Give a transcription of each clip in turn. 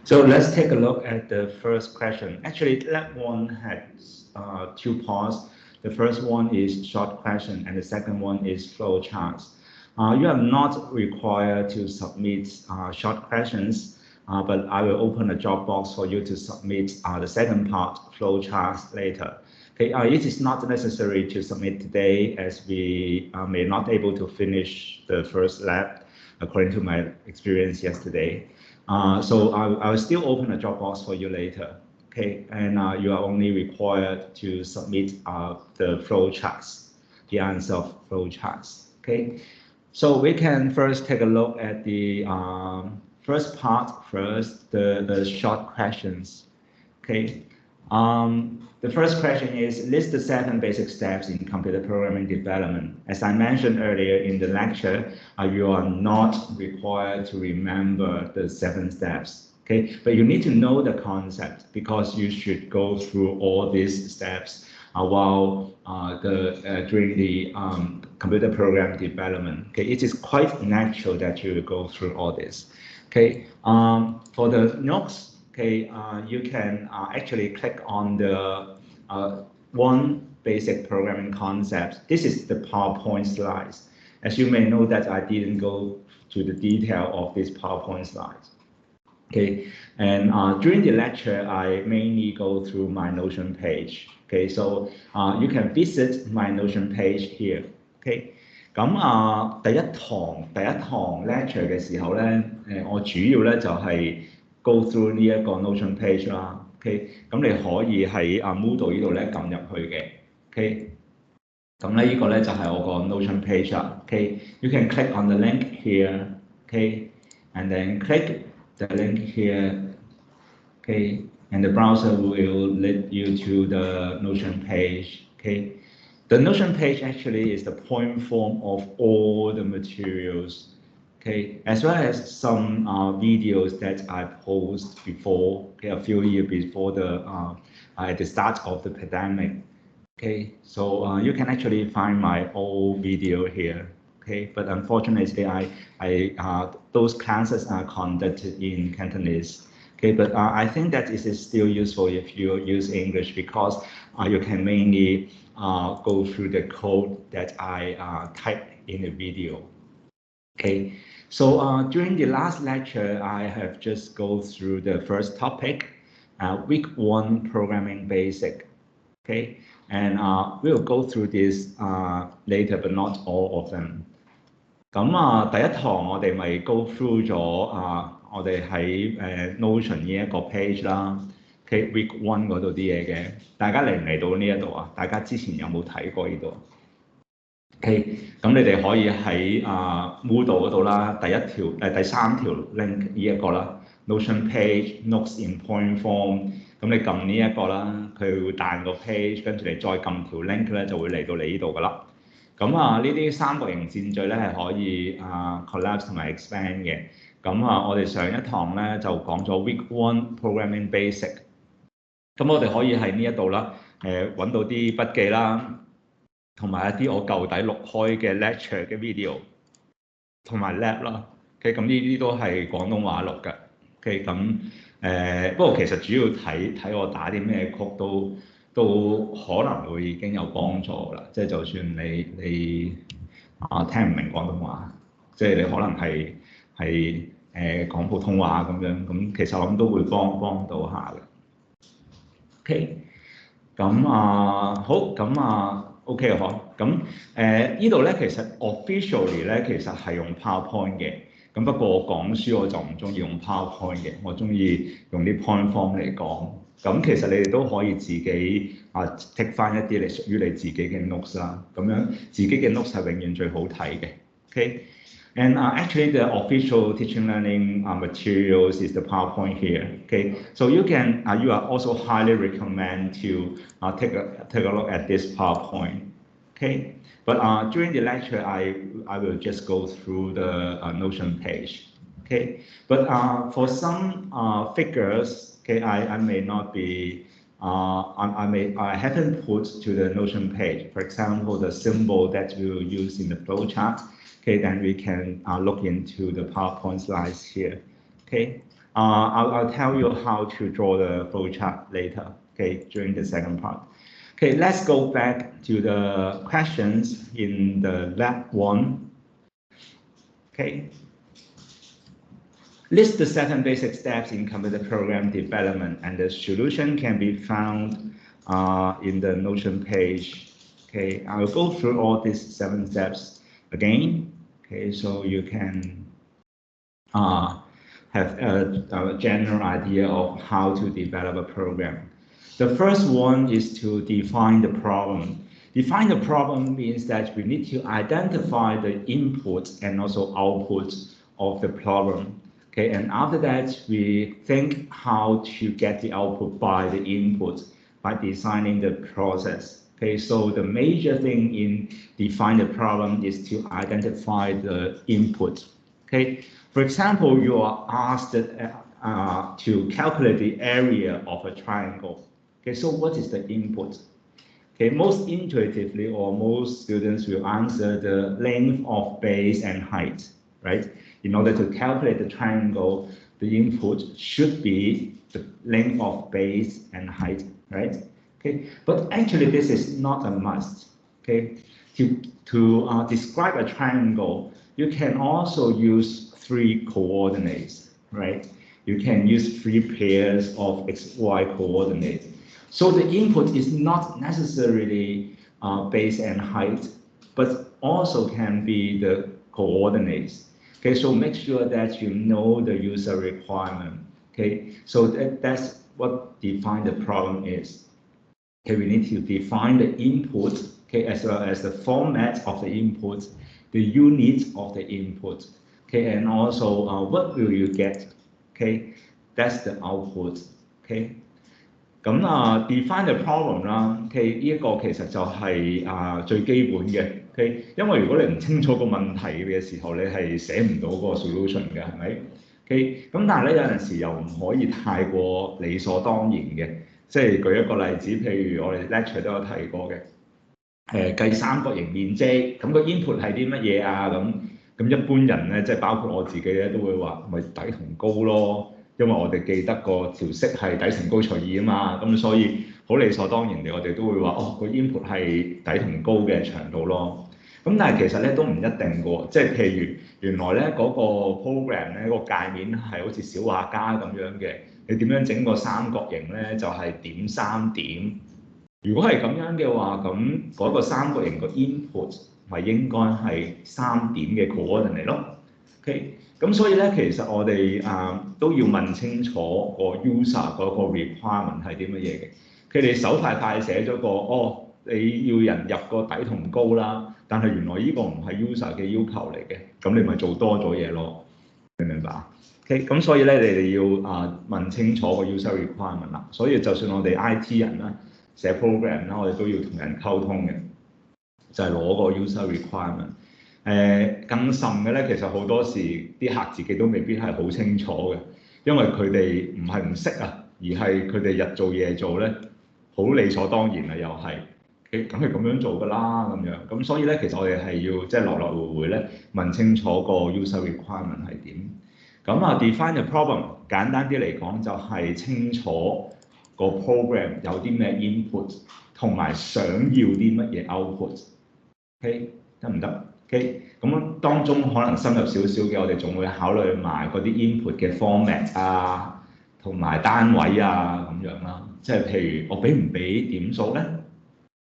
So let's take a look at the first question. Actually, Lab 1 has 2 parts. The first one is short question, and the second one is flow charts. You are not required to submit short questions, but I will open a Dropbox for you to submit the second part, flow charts, later. Okay, it is not necessary to submit today, as we may not able to finish the first lab, according to my experience yesterday. So I will still open a Dropbox for you later, okay? And you are only required to submit the flow charts, the answer of flow charts, okay? So we can first take a look at the first part first, the short questions, okay? The first question is, list the 7 basic steps in computer programming development. As I mentioned earlier in the lecture, you are not required to remember the 7 steps, okay? But you need to know the concept, because you should go through all these steps while during the computer program development. Okay, it is quite natural that you go through all this. Okay, for the notes. Okay, you can actually click on the one basic programming concept. This is the PowerPoint slides. As you may know that I didn't go to the detail of this PowerPoint slides. Okay, and during the lecture, I mainly go through my Notion page. Okay, so you can visit my Notion page here. Okay. 咁第一堂 lecture 嘅時候咧，我主要咧就係 go through 呢一個 Notion page 啦 ，OK， 咁你可以喺Moodle 呢度咧撳入去嘅 ，OK， 咁咧呢個咧就係我個 Notion page 啦 ，OK，you can click on the link here, OK, and then click the link here, OK, and the browser will lead you to the Notion page, OK. The Notion page actually is the point form of all the materials, okay, as well as some videos that I posted before, okay, a few years before at the start of the pandemic, okay. So you can actually find my old video here, okay. But unfortunately, those classes are conducted in Cantonese, okay. But I think that it is still useful if you use English, because you can mainly go through the code that I typed in the video. Okay, so during the last lecture, I have just go through the first topic, week 1 programming basic. Okay, and we'll go through this later, but not all of them. 咁第一堂我哋咪 go through 咗我哋喺Notion 呢一個 page 啦。Okay, week 1嗰度啲嘢嘅，大家嚟唔嚟到呢一度啊？大家之前有冇睇過呢度 ？OK， 咁你哋可以喺Moodle 嗰度啦，第3條 link 呢一個啦 ，Notion page notes in point form， 咁你撳呢一個啦，佢會彈個 page， 跟住你再撳條 link 咧就會嚟到你呢度噶啦。咁呢啲三角形箭序咧係可以collapse 同埋 expand 嘅。咁我哋上一堂咧就講咗 week 1 programming basic。咁我哋可以喺呢一度啦，揾到啲筆記啦，同埋一啲我舊底錄開嘅 lecture 嘅 video， 同埋 lab 啦。OK， 咁呢啲都係廣東話錄嘅。OK， 咁不過其實主要睇我打啲咩曲都可能會已經有幫助啦。即係就算你聽唔明廣東話，即係你可能係講普通話咁樣，咁其實我諗都會幫到下嘅。OK， 咁好，咁OK 嗬，咁呢度咧其實 officially 咧其實係用 PowerPoint 嘅，咁不過我講書我就唔中意用 PowerPoint 嘅，我中意用啲 point form 嚟講。咁其實你哋都可以自己take 翻一啲你屬於你自己嘅 notes 啦，咁樣自己嘅 notes 係永遠最好睇嘅。OK。And actually, the official teaching learning materials is the PowerPoint here. Okay, so you are also highly recommend to take a look at this PowerPoint. Okay, but during the lecture, I will just go through the Notion page. Okay, but for some figures, okay, I may not be. I haven't put to the Notion page. For example, the symbol that we will use in the flowchart. okay, then we can look into the PowerPoint slides here. Okay, I'll tell you how to draw the flowchart later, okay, during the second part. Okay, let's go back to the questions in the lab 1. Okay. List the 7 basic steps in computer program development, and the solution can be found in the Notion page. Okay, I'll go through all these 7 steps again. Okay, so you can have a general idea of how to develop a program. The first one is to define the problem. Define the problem means that we need to identify the inputs and also outputs of the problem. Okay, and after that, we think how to get the output by the input by designing the process. Okay, so the major thing in define the problem is to identify the input. Okay, for example, you are asked to calculate the area of a triangle. Okay, so what is the input? Okay, most intuitively, or most students will answer the length of base and height, right? In order to calculate the triangle, the input should be the length of base and height, right? Okay, but actually this is not a must. Okay, to describe a triangle, you can also use 3 coordinates, right? You can use 3 pairs of x, y coordinates. So the input is not necessarily base and height, but also can be the coordinates. Okay, so make sure that you know the user requirement. Okay, so that's what define the problem is. Okay, we need to define the input, okay, as well as the format of the input, the unit of the input, okay, and also what will you get? Okay, that's the output. Okay. 咁define the problem 啦，OK 呢一個其實就係最基本嘅，OK，因為如果你唔清楚個問題嘅時候，你係寫唔到個 solution 嘅，係咪？OK，咁但係咧有陣時又唔可以太過理所當然嘅，即係舉一個例子，譬如我哋 lecture 都有提過嘅，計三角形面積，咁個 input 係啲乜嘢啊？咁一般人咧，即係包括我自己咧，都會話咪底同高咯。因為我哋記得個條式係底乘高除2啊嘛，咁所以好理所當然地，我哋都會話哦個 input 係底同高嘅長度咯。咁但係其實咧都唔一定嘅喎，即係譬如原來咧嗰個 program 咧個界面係好似小畫家咁樣嘅，你點樣整個三角形咧就係點3點。如果係咁樣嘅話，咁嗰個三角形個 input 咪應該係3點嘅 coordinate 咯。OK。咁所以咧，其實我哋都要問清楚個 user 嗰個 requirement 係啲乜嘢嘅。佢哋手快快寫咗個你要人入個底同高啦，但係原來呢個唔係 user 嘅要求嚟嘅，咁你咪做多咗嘢咯，明唔明白？OK， 咁所以咧，你哋要問清楚個 user requirement 啦。所以就算我哋 IT 人啦，寫 program 啦，我哋都要同人溝通嘅，就係攞個 user requirement。更甚嘅咧，其實好多時啲客自己都未必係好清楚嘅，因為佢哋唔係唔識啊，而係佢哋日做夜做咧，好理所當然啊，又係，梗係咁樣做㗎啦咁樣。咁所以咧，其實我哋係要即係來來回回咧問清楚個 user requirement 係點。咁define the problem 簡單啲嚟講就係清楚個 program 有啲咩 input 同埋想要啲乜嘢 output。OK， 得唔得？OK， 咁當中可能深入少少嘅，我哋仲會考慮埋嗰啲 input 嘅 format 啊，同埋單位啊咁樣啦。即係譬如我俾唔俾點數咧？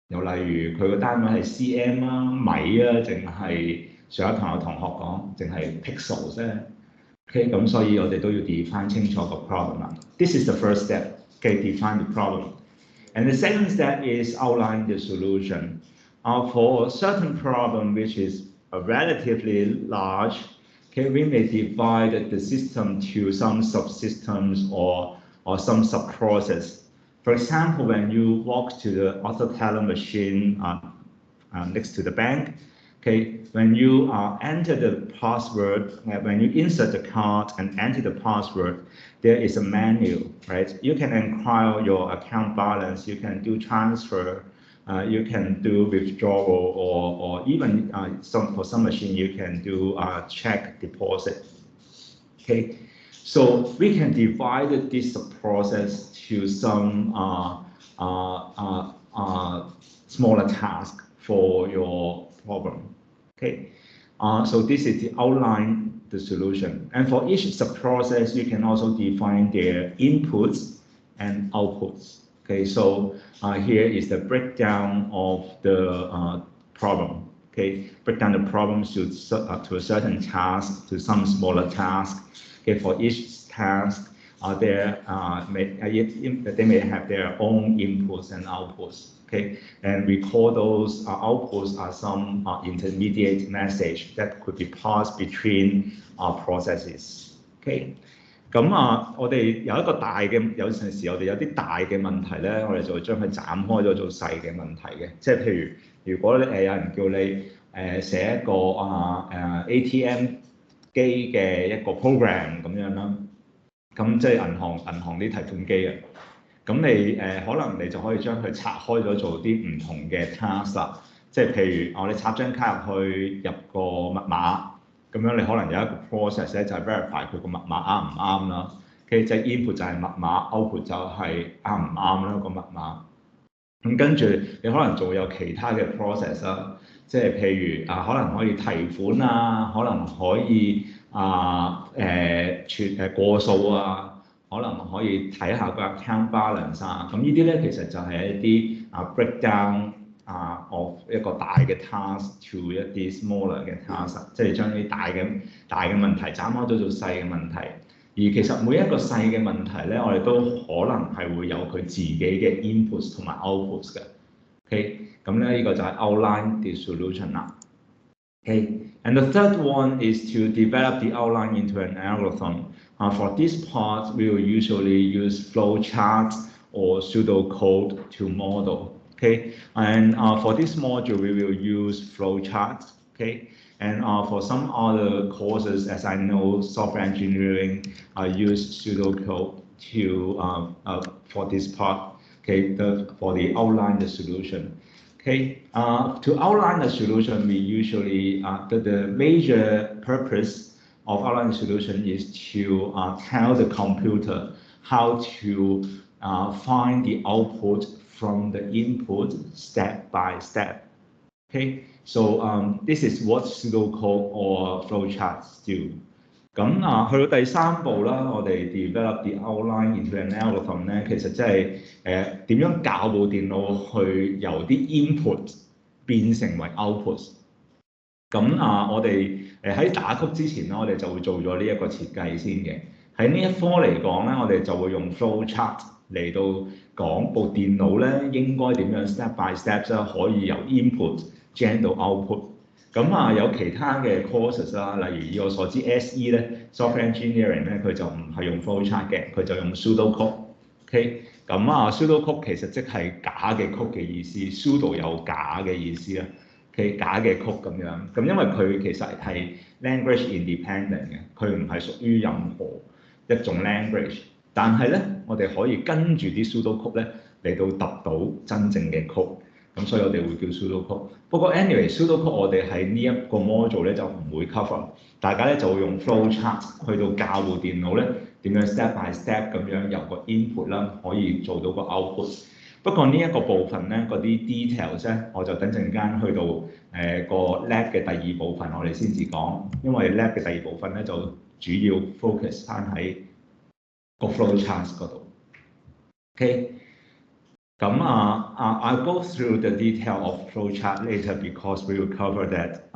又例如佢個單位係 cm 啊、米啊，淨係上一堂有同學講，淨係 pixels 啫。OK， 咁所以我哋都要 define 清楚個 problem 啦。This is the first step. Okay, define the problem. And the second step is outline the solution. For a certain problem which is relatively large, okay, we may divide the system to some subsystems or some subprocess. For example, when you walk to the auto teller machine next to the bank, okay, when you enter the password, when you insert the card and enter the password, there is a menu, right? You can inquire your account balance, you can do transfer, you can do withdrawal or even for some machine you can do check deposit. Okay, so we can divide this process to some smaller task for your problem. Okay, so this is the outline the solution, and for each sub-process you can also define their inputs and outputs. Okay, so here is the breakdown of the problem. Okay, break down the problem to a certain task, to some smaller task. Okay, for each task, they may have their own inputs and outputs. Okay, and we call those outputs are some intermediate message that could be passed between processes. Okay. 咁我哋有一個大嘅，有陣時我哋有啲大嘅問題咧，我哋就會將佢斬開咗做細嘅問題嘅。即係譬如果有人叫你寫一個ATM 機嘅一個 program 咁樣啦，咁即係銀行啲提款機啊。咁你可能你就可以將佢拆開咗做啲唔同嘅 task 啦。即係譬如你插張卡入去入個密碼。咁樣你可能有一個 process 咧，就係 verify 佢個密碼啱唔啱啦。即係 input 就係密碼 ，output 就係啱唔啱啦個密碼。咁跟住你可能仲會有其他嘅 process 啦，即係譬如可能可以提款啊，可能可以過數啊，可能可以睇下個 account balance 啊。咁呢啲咧其實就係一啲breakdown。of 一個大嘅 task to 一啲 smaller 嘅 task， 即係將啲大嘅問題斬開咗做細嘅問題。而其實每一個細嘅問題咧，我哋都可能係會有佢自己嘅 inputs 同埋 outputs 嘅。OK， 咁咧呢個就係 outline the solution 啦。Okay, and the third one is to develop the outline into an algorithm. For this part, we will usually use flowcharts or pseudocode to model. Okay, and for this module we will use flowcharts. Okay, and for some other courses, as I know, software engineering use pseudocode to for this part. Okay, for the outline the solution. Okay, to outline the solution, we usually the major purpose of outline the solution is to tell the computer how to find the output from the input step by step. Okay, so this is what pseudocode or flowcharts do. 咁去到第三步啦，我哋 develop the outline into an algorithm 咧，其實即係點樣教部電腦去由啲 input 變成為 output。咁我哋喺打曲之前咧，我哋就會做咗呢一個設計先嘅。喺呢一科嚟講咧，我哋就會用 flowchart 嚟到講部電腦咧應該點樣 step by step 啦，可以由 input generate 到 output。咁有其他嘅 courses 啦，例如以我所知 SE 咧 software engineering 咧佢就唔係用 flowchart 嘅，佢就用 pseudocode。OK， 咁pseudocode 其實即係假嘅曲嘅意思 ，pseudo 有假嘅意思啦。OK， 假嘅曲咁樣。咁因為佢其實係 language independent 嘅，佢唔係屬於任何一種 language。但係咧，我哋可以跟住啲 pseudocode 咧嚟到揼到真正嘅曲。咁所以我哋會叫 pseudocode。不過 anyway，pseudocode 我哋喺呢一個 module 咧就唔會 cover， 大家咧就會用 flowchart 去到教部電腦咧點樣 step by step 咁樣由個 input 啦可以做到個 output。不過呢一個部分咧嗰啲 details 咧，我就等陣間去到個 lab 嘅第二部分我哋先至講，因為 lab 嘅第二部分咧就主要 focus 翻喺個 flowchart 嗰度。OK。I'll go through the detail of flowchart later because we will cover that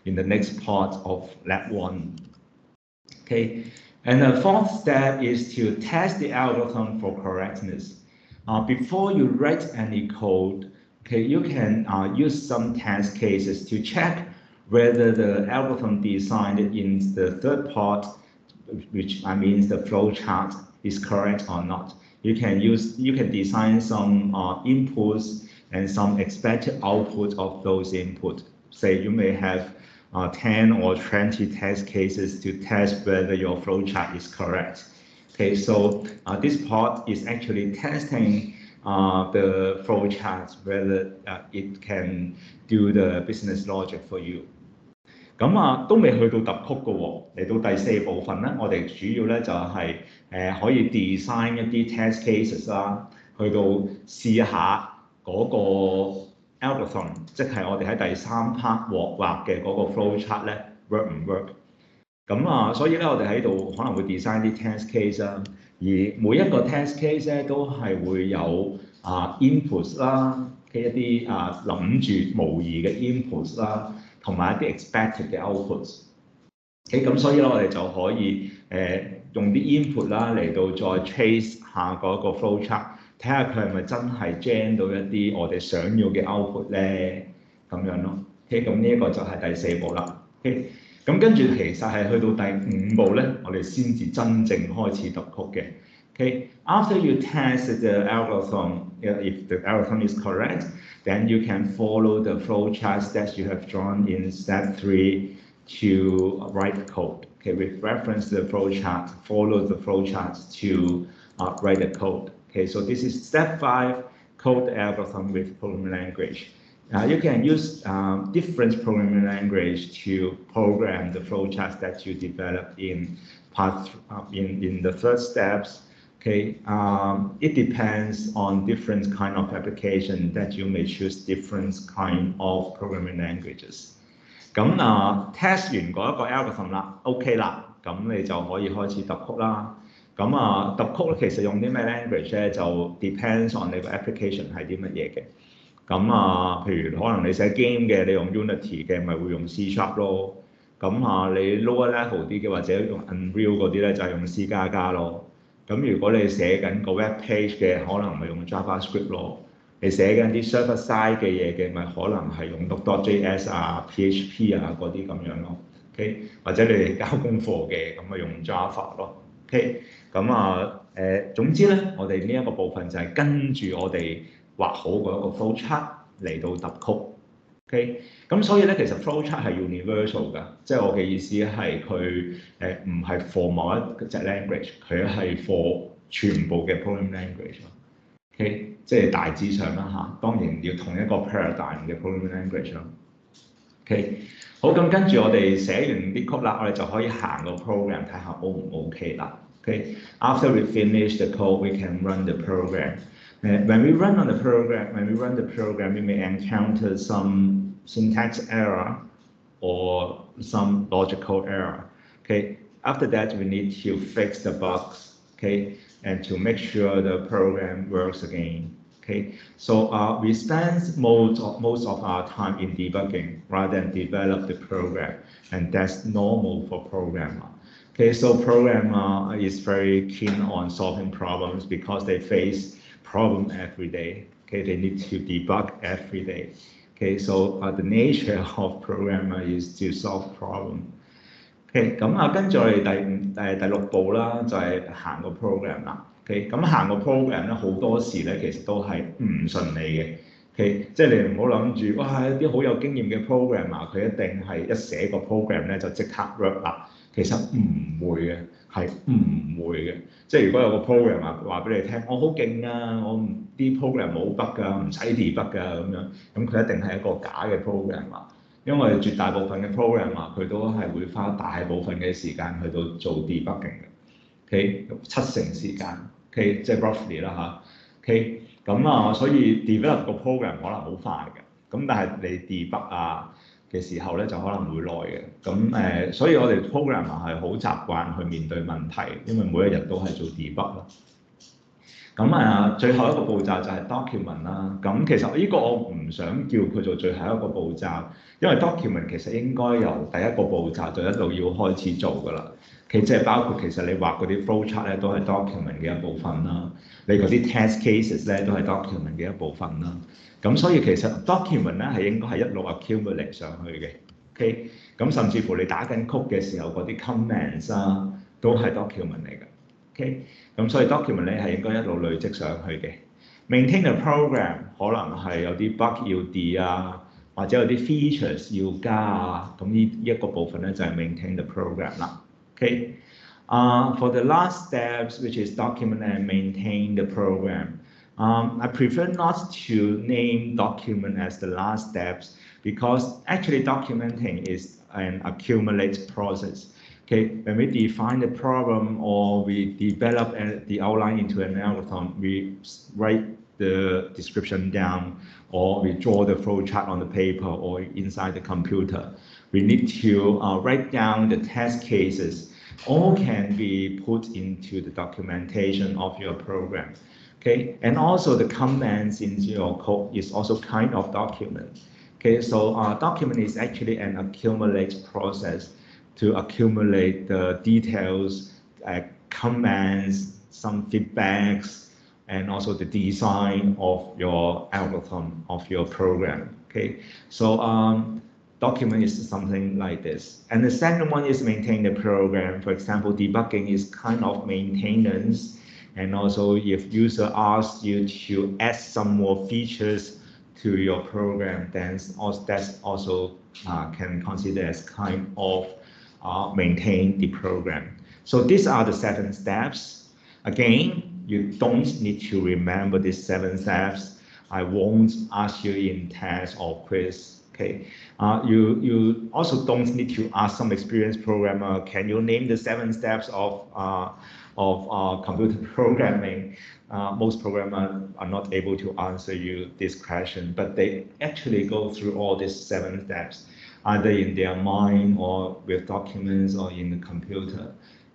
in the next part of Lab 1. Okay, and the fourth step is to test the algorithm for correctness. Before you write any code, okay, you can use some test cases to check whether the algorithm designed in the third part, which means the flowchart, is correct or not. You can design some inputs and some expected output of those inputs. Say you may have 10 or 20 test cases to test whether your flowchart is correct. Okay, so this part is actually testing the flow chart whether it can do the business logic for you。咁都未去到揼曲嘅喎，嚟到第4部分咧，我哋主要咧就係、可以 design 一啲 test cases 啦，去到試下嗰個 algorithm，即係我哋喺第3 part 獲畫嘅嗰個 flow chart 咧 work 唔 work？所以咧我哋喺度可能會 design 啲 test case 啦，而每一個 test case 咧都係會有inputs 啦，嘅一啲諗住模擬嘅 inputs 啦。同埋一啲 expected 嘅 outputs。咁所以咧，我哋就可以用啲 input 啦嚟到再 trace 下嗰個 flow chart，睇下佢係咪真係 gen 到一啲我哋想要嘅 output 咧，咁樣咯。咁呢一個就係第4步啦。咁跟住其實係去到第5步咧，我哋先至真正開始讀曲嘅。After you test the algorithm, if the algorithm is correct, then you can follow the flow charts that you have drawn in step 3 to write code. With reference to the flow chart, follow the flow charts to write the code. So this is step 5, code the algorithm with programming language. You can use different programming language to program the flow charts that you develop in in the first steps. It depends on different kind of application that you may choose different kind of programming languages。咁test 完嗰一個 algorithm 啦 ，OK 啦，咁你就可以開始揼曲啦。咁揼曲咧，其實用啲咩 language 咧，就 depends on 你個 application 係啲乜嘢嘅。咁譬如可能你寫 game 嘅，你用 Unity 嘅，咪會用 C# 咯。咁你 lower level 啲嘅或者用 Unreal 嗰啲咧，就係用 C++ 咯。咁如果你寫緊個 web page 嘅，可能咪用 JavaScript 咯。你寫緊啲 server side 嘅嘢嘅，咪可能係用 .js PHP 嗰啲咁樣咯。或者你哋交功課嘅，咁咪用 Java 咯。總之咧，我哋呢一個部分就係跟住我哋畫好嗰一個 flow chart 嚟到揼曲。咁所以咧，其實 flow chart 係 universal 㗎，即係我嘅意思係佢唔係 for 某一隻 language， 佢係 for 全部嘅 programming language。即係大致上啦嚇，當然要同一個 paradigm 嘅 programming language 咯。好，咁跟住我哋寫完啲曲啦，我哋就可以行個 program 睇下 O 唔 OK 啦。After we finish the code, we can run the program. When we run the program, we may encounter some syntax error or some logical error. After that, we need to fix the bugs, and to make sure the program works again. So we spend most of our time in debugging rather than develop the program, and that's normal for programmer. So programmer is very keen on solving problems because they face problem every day. They need to debug every day. So the nature of programmer is to solve problem. 咁跟住我哋第6步啦，就係行個 program 啦。咁行個 program 咧，好多時咧其實都係唔順利嘅。即係你唔好諗住，哇！一啲好有經驗嘅 programmer，佢一定係一寫個 program 咧就即刻 work 啦。其實唔會嘅，係唔會嘅。即係如果有個 programmer 話俾你聽，我好勁啊，我啲 program 冇 bug 㗎，唔使 debug 㗎咁樣，咁佢一定係一個假嘅 programmer。因為絕大部分嘅 programmer 佢都係會花大部分嘅時間去到做 debugging 嘅，7成時間，即係 roughly 啦嚇。咁所以 develop 個 program 可能好快嘅，咁但係你 debug 嘅時候咧就可能會耐嘅。咁所以我哋 programmer 係好習慣去面對問題，因為每一日都係做 debug 咯。咁最後一個步驟就係 document 啦。咁其實呢個我唔想叫佢做最後一個步驟，因為 document 其實應該由第一個步驟就一路要開始做㗎啦。即係包括其實你畫嗰啲 flow chart 咧都係 document 嘅一部分啦，你嗰啲 test cases 咧都係 document 嘅一部分啦。咁所以其實 document 咧係應該係一路 accumulate 上去嘅。咁甚至乎你打緊曲嘅時候嗰啲 comments 都係 document 嚟㗎。咁所以 document 咧係應該一路累積上去嘅。Maintain the program 可能係有啲 bug 要 delete 或者有啲 features 要加咁呢一個部分咧就係 maintain the program 啦。For the last steps, which is document and maintain the program, I prefer not to name document as the last steps because actually documenting is an accumulate process. Okay, when we define the problem or we develop the outline into an algorithm, we write the description down or we draw the flow chart on the paper or inside the computer. We need to write down the test cases. All can be put into the documentation of your program. Okay, and also the comments in your code is also kind of document. Okay, so document is actually an accumulate process to accumulate the details, comments, some feedbacks, and also the design of your algorithm, of your program. Okay, so document is something like this. And the second one is maintain the program. For example, debugging is kind of maintenance. And also if user asks you to add some more features to your program, then that's also can consider as kind of maintain the program. So these are the 7 steps. Again, you don't need to remember these 7 steps. I won't ask you in test or quiz. Okay. You also don't need to ask some experienced programmer, can you name the 7 steps of computer programming? Most programmers are not able to answer you this question, but they actually go through all these 7 steps, either in their mind or with documents or in the computer.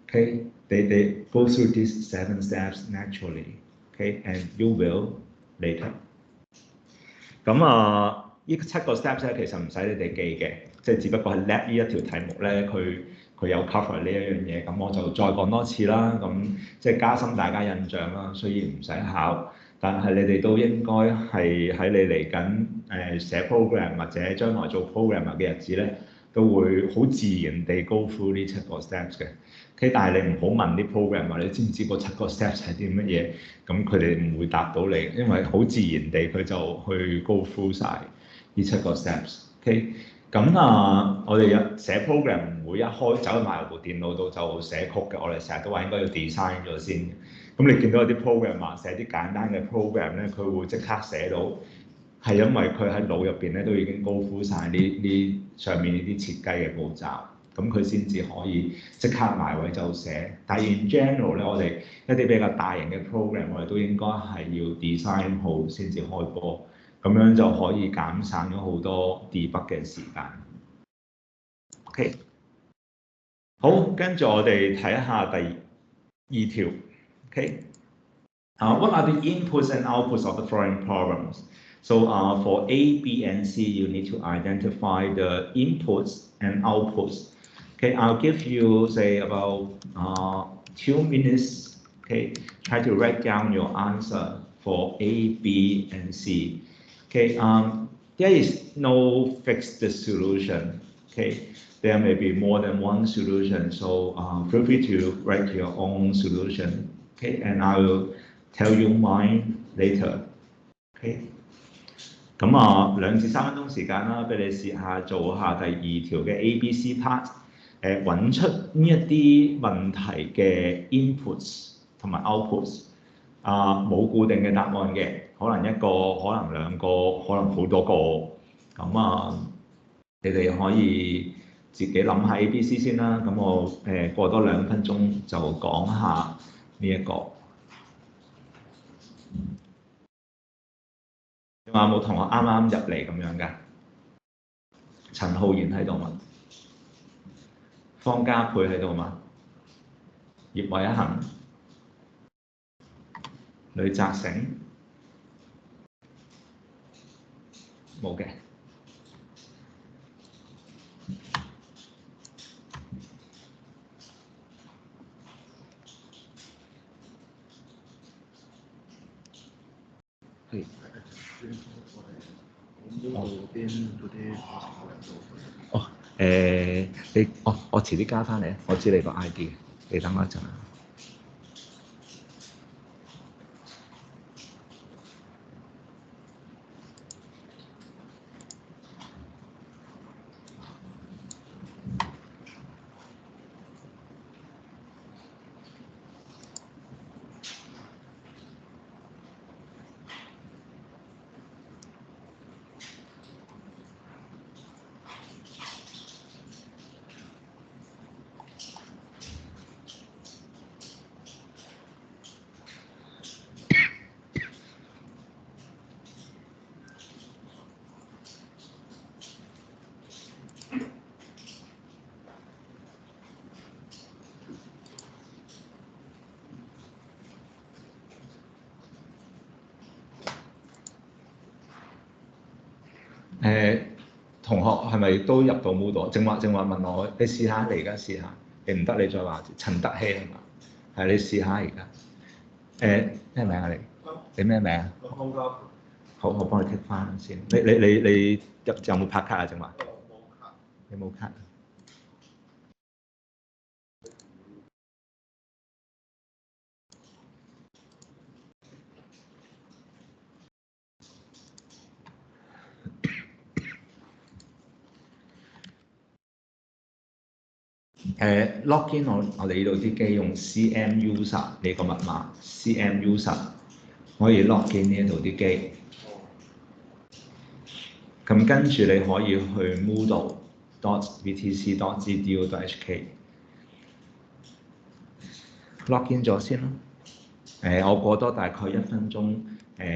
Okay, they go through these 7 steps naturally. Okay, and you will later. 咁呢7個 steps 咧，其實唔使你哋記嘅，即係只不過係 lab 呢一條題目咧，佢有 cover 呢一樣嘢，咁我就再講多次啦，咁即係加深大家印象啦。雖然唔使考，但係你哋都應該係喺你嚟緊寫 program 或者將來做 programmer 嘅日子咧，都會好自然地 go through 呢7個 steps 嘅。OK， 但係你唔好問啲 programmer，你知唔知嗰7個 steps 係啲乜嘢？咁佢哋唔會答到你，因為好自然地佢就去 go through 晒呢7個 steps。OK， 咁我哋寫 program 唔會一開走去埋部電腦度就寫曲嘅，我哋成日都話應該要 design 咗先。咁你見到有啲 programmer 寫啲簡單嘅 program 咧，佢會即刻寫到，係因為佢喺腦入邊咧都已經 go through 晒呢上面呢啲設計嘅步驟。咁佢先至可以即刻埋位就寫。但係 in general 咧，我哋一啲比較大型嘅 program， 我哋都應該係要 design 好先至開波，咁樣就可以減省咗好多 debug 嘅時間。OK， 好，跟住我哋睇下第2條。OK，what are the inputs and outputs of the following problems? So for A, B, and C, you need to identify the inputs and outputs. Okay, I'll give you say about 2 minutes. Okay, try to write down your answer for A, B, and C. Okay, there is no fixed solution. Okay, there may be more than one solution, so feel free to write your own solution. Okay, and I will tell you mine later. Okay. 咁2至3分鐘時間啦，俾你試下做下第2條嘅 A、B、C part， 揾出呢一啲問題嘅 inputs 同埋 outputs， 冇固定嘅答案嘅，可能1個，可能2個，可能好多個，咁你哋可以自己諗下 A、B、C 先啦，咁我過多2分鐘就講下呢一個。有冇同學啱啱入嚟咁樣㗎？陳浩然喺度嘛？方家佩喺度嘛？葉偉恒、呂澤成冇嘅。係。我遲啲加翻嚟，我知你個 ID， 你等我一陣啊。係咪都入到 Moodle？正話問我，你試下，你而家試下，你唔得你再話。陳德希係嘛？係你試下而家。咩名啊你？你咩名啊？好，我幫你剔翻先。你有冇拍卡啊？正話？你冇卡。login 我哋呢度啲機用 CM user 你個密碼 CM user 可以 login 呢一度啲機，咁跟住你可以去 moodle.vtc.edu.hk login 咗先啦。我過多大概1分鐘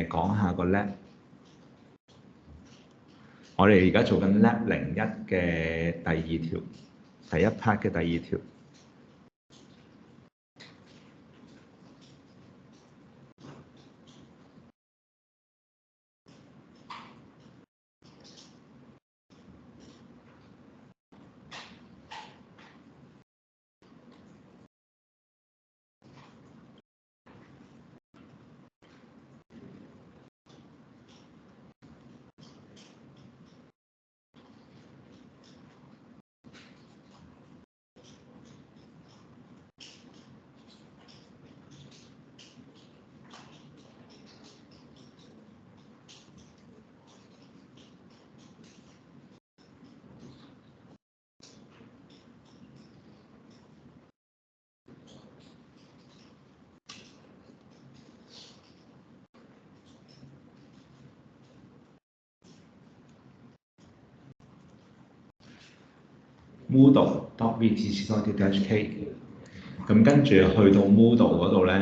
講下個 lab。我哋而家做緊 lab 01嘅第2條，第一 part 嘅第2條。moodle.vtc.edu.hk 咁跟住去到 Moodle 嗰度咧，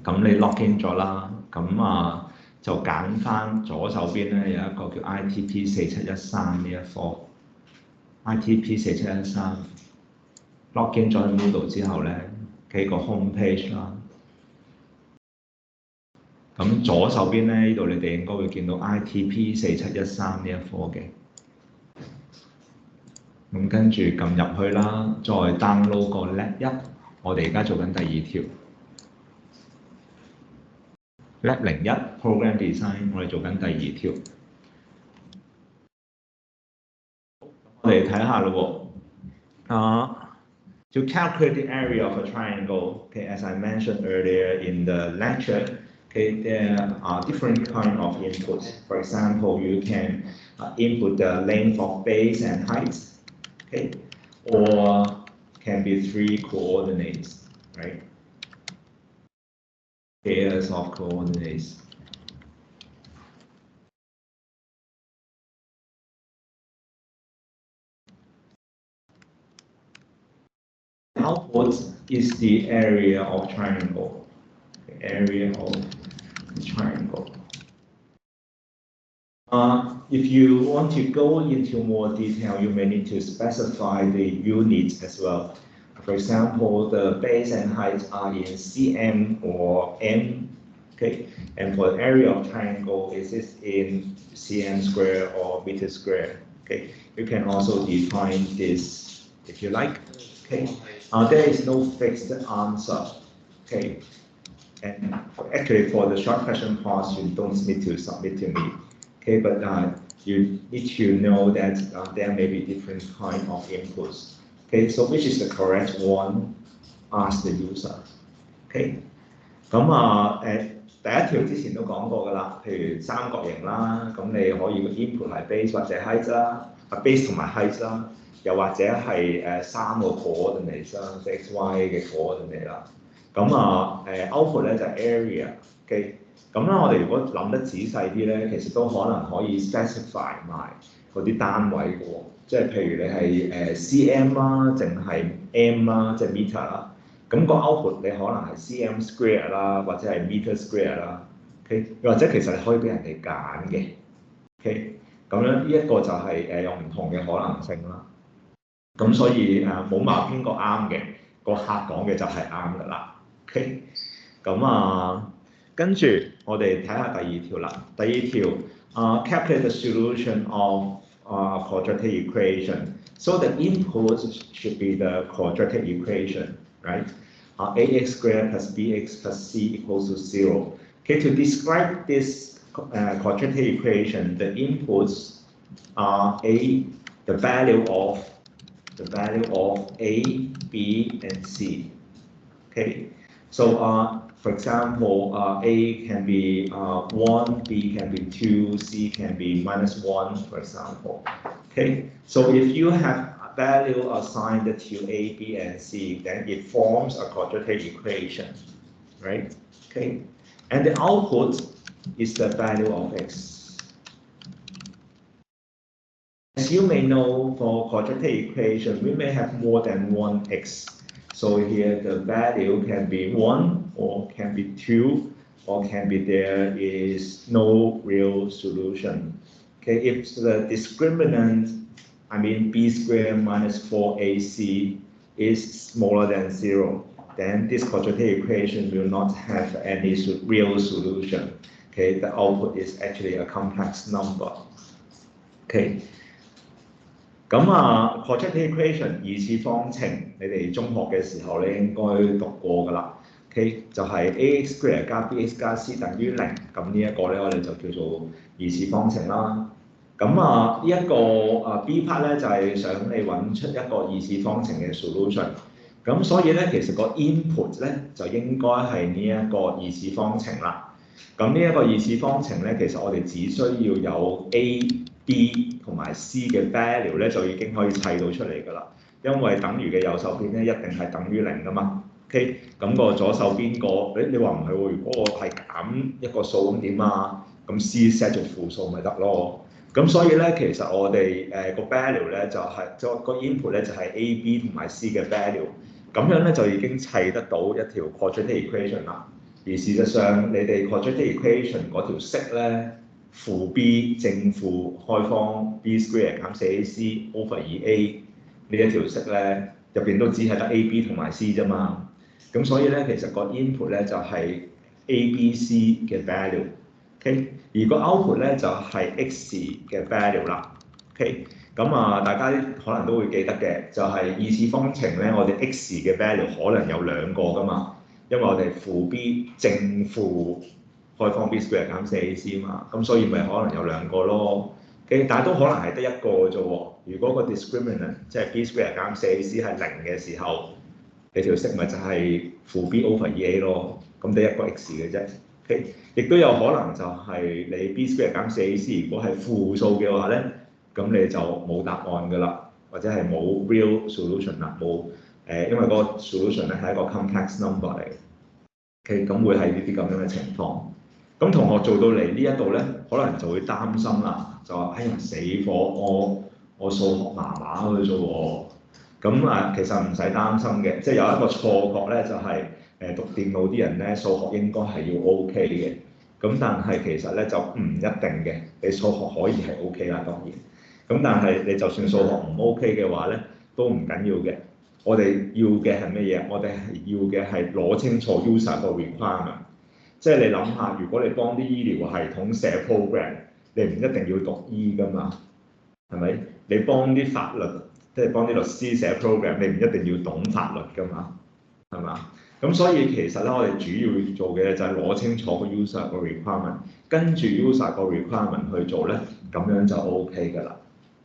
咁你 login 咗啦，咁就揀翻左手邊咧有一個叫 ITP4713呢一科 ，ITP4713 login 咗去 Moodle 之後咧，企個 home page 啦。咁左手邊咧呢度你哋應該會見到 ITP4713呢一科嘅。咁跟住撳入去啦，再 download 個 Lab 1，我哋而家做緊第2條 Lab 01 Program Design， 我哋做緊第2條。我哋睇下咯喎。To calculate the area of a triangle, okay, as I mentioned earlier in the lecture, okay, there are different kind of inputs. For example, you can input the length of base and height. Okay, or can be 3 coordinates, right? Pairs of coordinates. Output is the area of triangle. The area of the triangle. If you want to go into more detail, you may need to specify the units as well. For example, the base and height are in cm or m, okay? And for the area of triangle, is this in cm square or meter square, okay? You can also define this if you like, okay? There is no fixed answer, okay? And actually, for the short question parts, you don't need to submit to me. Okay, but you need to know that there may be different kind of inputs. Okay, so which is the correct one? Ask the user. Okay， 咁第1條之前都講過㗎啦，譬如三角形啦，咁你可以個 input 係 base 或者 height 啦，base 同埋 height 啦，又或者係3個 coordinate 啦，即係 x y 嘅 coordinate 啦。咁output 咧就係 area。OK。咁啦，我哋如果諗得仔細啲咧，其實都可能可以 specify 埋嗰啲單位嘅喎，即係譬如你係cm 啦，淨係 m 啦，即係 meter 啦。咁個 output 你可能係 cm square 啦，或者係 meter square 啦。OK， 或者其實你可以俾人哋揀嘅。OK， 咁樣呢一個就係有唔同嘅可能性啦。咁所以冇話邊個啱嘅，個客講嘅就係啱㗎啦。OK， 咁跟住我哋睇下第2條啦。第2條calculate the solution of quadratic equation. So the input should be the quadratic equation, right? Ax squared plus bx plus c equals to 0. Okay, to describe this quadratic equation, the inputs are the value of A, B, and C. Okay, so for example, A can be 1, B can be 2, C can be -1, for example. Okay, so if you have a value assigned to A, B, and C, then it forms a quadratic equation, right? Okay, and the output is the value of X. As you may know, for quadratic equation, we may have more than one X. So here the value can be 1 or can be 2 or can be there is no real solution. Okay, if the discriminant, I mean b squared minus 4ac is smaller than 0, then this quadratic equation will not have any real solution. Okay, the output is actually a complex number. Okay. 咁quadratic equation 二次方程，你哋中學嘅時候咧應該讀過㗎啦。OK， 就係 ax square 加 bx 加 c 等於0，咁呢一個咧我哋就叫做二次方程啦。咁呢一個B part 咧就係想你揾出一個二次方程嘅 solution。咁所以咧其實個 input 咧就應該係呢一個二次方程啦。咁呢一個二次方程咧，其實我哋只需要有 A、B 同埋 C 嘅 value 咧，就已經可以砌到出嚟㗎啦。因為等於嘅右手邊咧一定係等於0㗎嘛。OK， 咁個左手邊個，你話唔係喎？如果我係減一個數咁點啊？咁 C set 做負數咪得咯。咁所以咧，其實我哋個 value 咧就係個 input 咧就係 A、B 同埋 C 嘅 value， 咁樣咧就已經砌得到一條 quadratic equation 啦。而事實上，你哋 quadratic equation 嗰條式咧，負 b 正負開方 b square 減 4ac over 2a 呢一條式咧，入邊都只係得 a、b 同埋 c 啫嘛。咁所以咧，其實個 input 咧就係 a、b、c 嘅 value，OK， 而個 output 咧就係 x 嘅 value 啦。OK， 咁大家可能都會記得嘅，就係二次方程咧，我哋 x 嘅 value 可能有兩個噶嘛。因為我哋負 b 正負開方 b square 減 4ac 嘛，咁所以咪可能有兩個咯。但係都可能係得一個啫喎。如果個 discriminant 即係 b square 減 4ac 係0嘅時候，你條式咪就係負 b over 2a 咯，咁得一個 x 嘅啫。亦都有可能就係你 b square 減 4ac 如果係負數嘅話咧，咁你就冇答案㗎啦，或者係冇 real solution 啦，冇因為個 solution 咧係一個 complex number 嚟嘅。OK， 咁會係呢啲咁樣嘅情況。咁同學做到嚟呢一度咧，可能就會擔心啦，就話：哎呀死火！我數學麻麻嘅啫喎。咁其實唔使擔心嘅，即係有一個錯覺咧，就係讀電腦啲人咧數學應該係要 OK 嘅。咁但係其實咧就唔一定嘅，你數學可以係 OK 啦，當然。咁但係你就算數學唔 OK 嘅話咧，都唔緊要嘅。我哋要嘅係乜嘢？我哋係要嘅係攞清楚 user 個 requirement。即係你諗下，如果你幫啲醫療系統寫 program， 你唔一定要讀醫㗎嘛，係咪？你幫啲法律，即係幫啲律師寫 program， 你唔一定要懂法律㗎嘛，係嘛？咁所以其實咧，我哋主要做嘅就係攞清楚個 user 個 requirement， 跟住 user 個 requirement 去做咧，咁樣就 OK 㗎啦。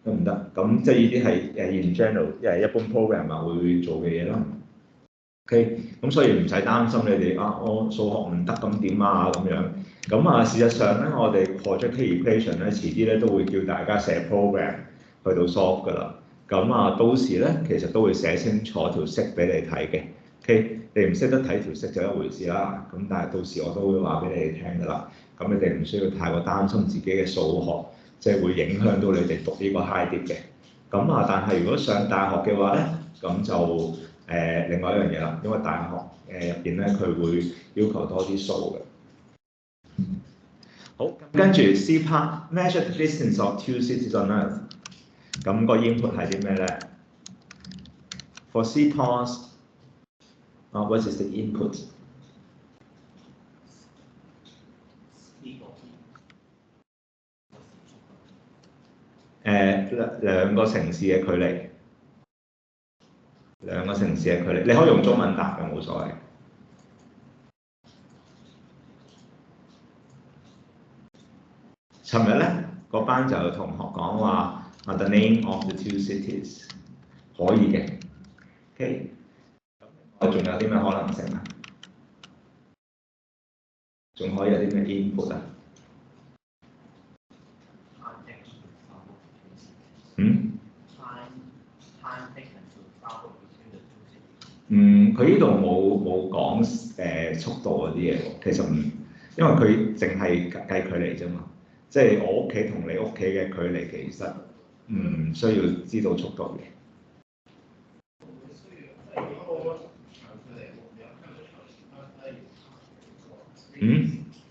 得唔得？咁即係呢啲係in general 一般 program 會做嘅嘢啦。OK， 咁所以唔使擔心你哋我數學唔得咁點啊咁樣。咁事實上咧，我哋 quadratic equation 咧，遲啲咧都會叫大家寫 program 去到 solve 㗎啦。咁到時咧，其實都會寫清楚條式俾你睇嘅。OK， 你唔識得睇條式就一回事啦。咁但係到時我都會話俾你哋聽㗎啦。咁你哋唔需要太過擔心自己嘅數學，即係會影響到你哋讀呢個 high dip 嘅。咁但係如果上大學嘅話咧，咁就另外一樣嘢啦，因為大學入邊咧佢會要求多啲數嘅。好，跟住 C part measure the distance of two cities on Earth。咁個 input 係啲咩咧 ？For C part， what is the input？ Speed 兩個城市嘅距離，兩個城市嘅距離，你可以用中文答嘅冇所謂。尋日咧個班就有同學講話，the name of the two cities 可以嘅 ，OK。仲有啲咩可能性啊？仲可以有啲咩 input 啊？佢呢度冇講速度嗰啲嘢喎，其實唔，因為佢淨係計距離啫嘛，即係我屋企同你屋企嘅距離其實唔需要知道速度嘅。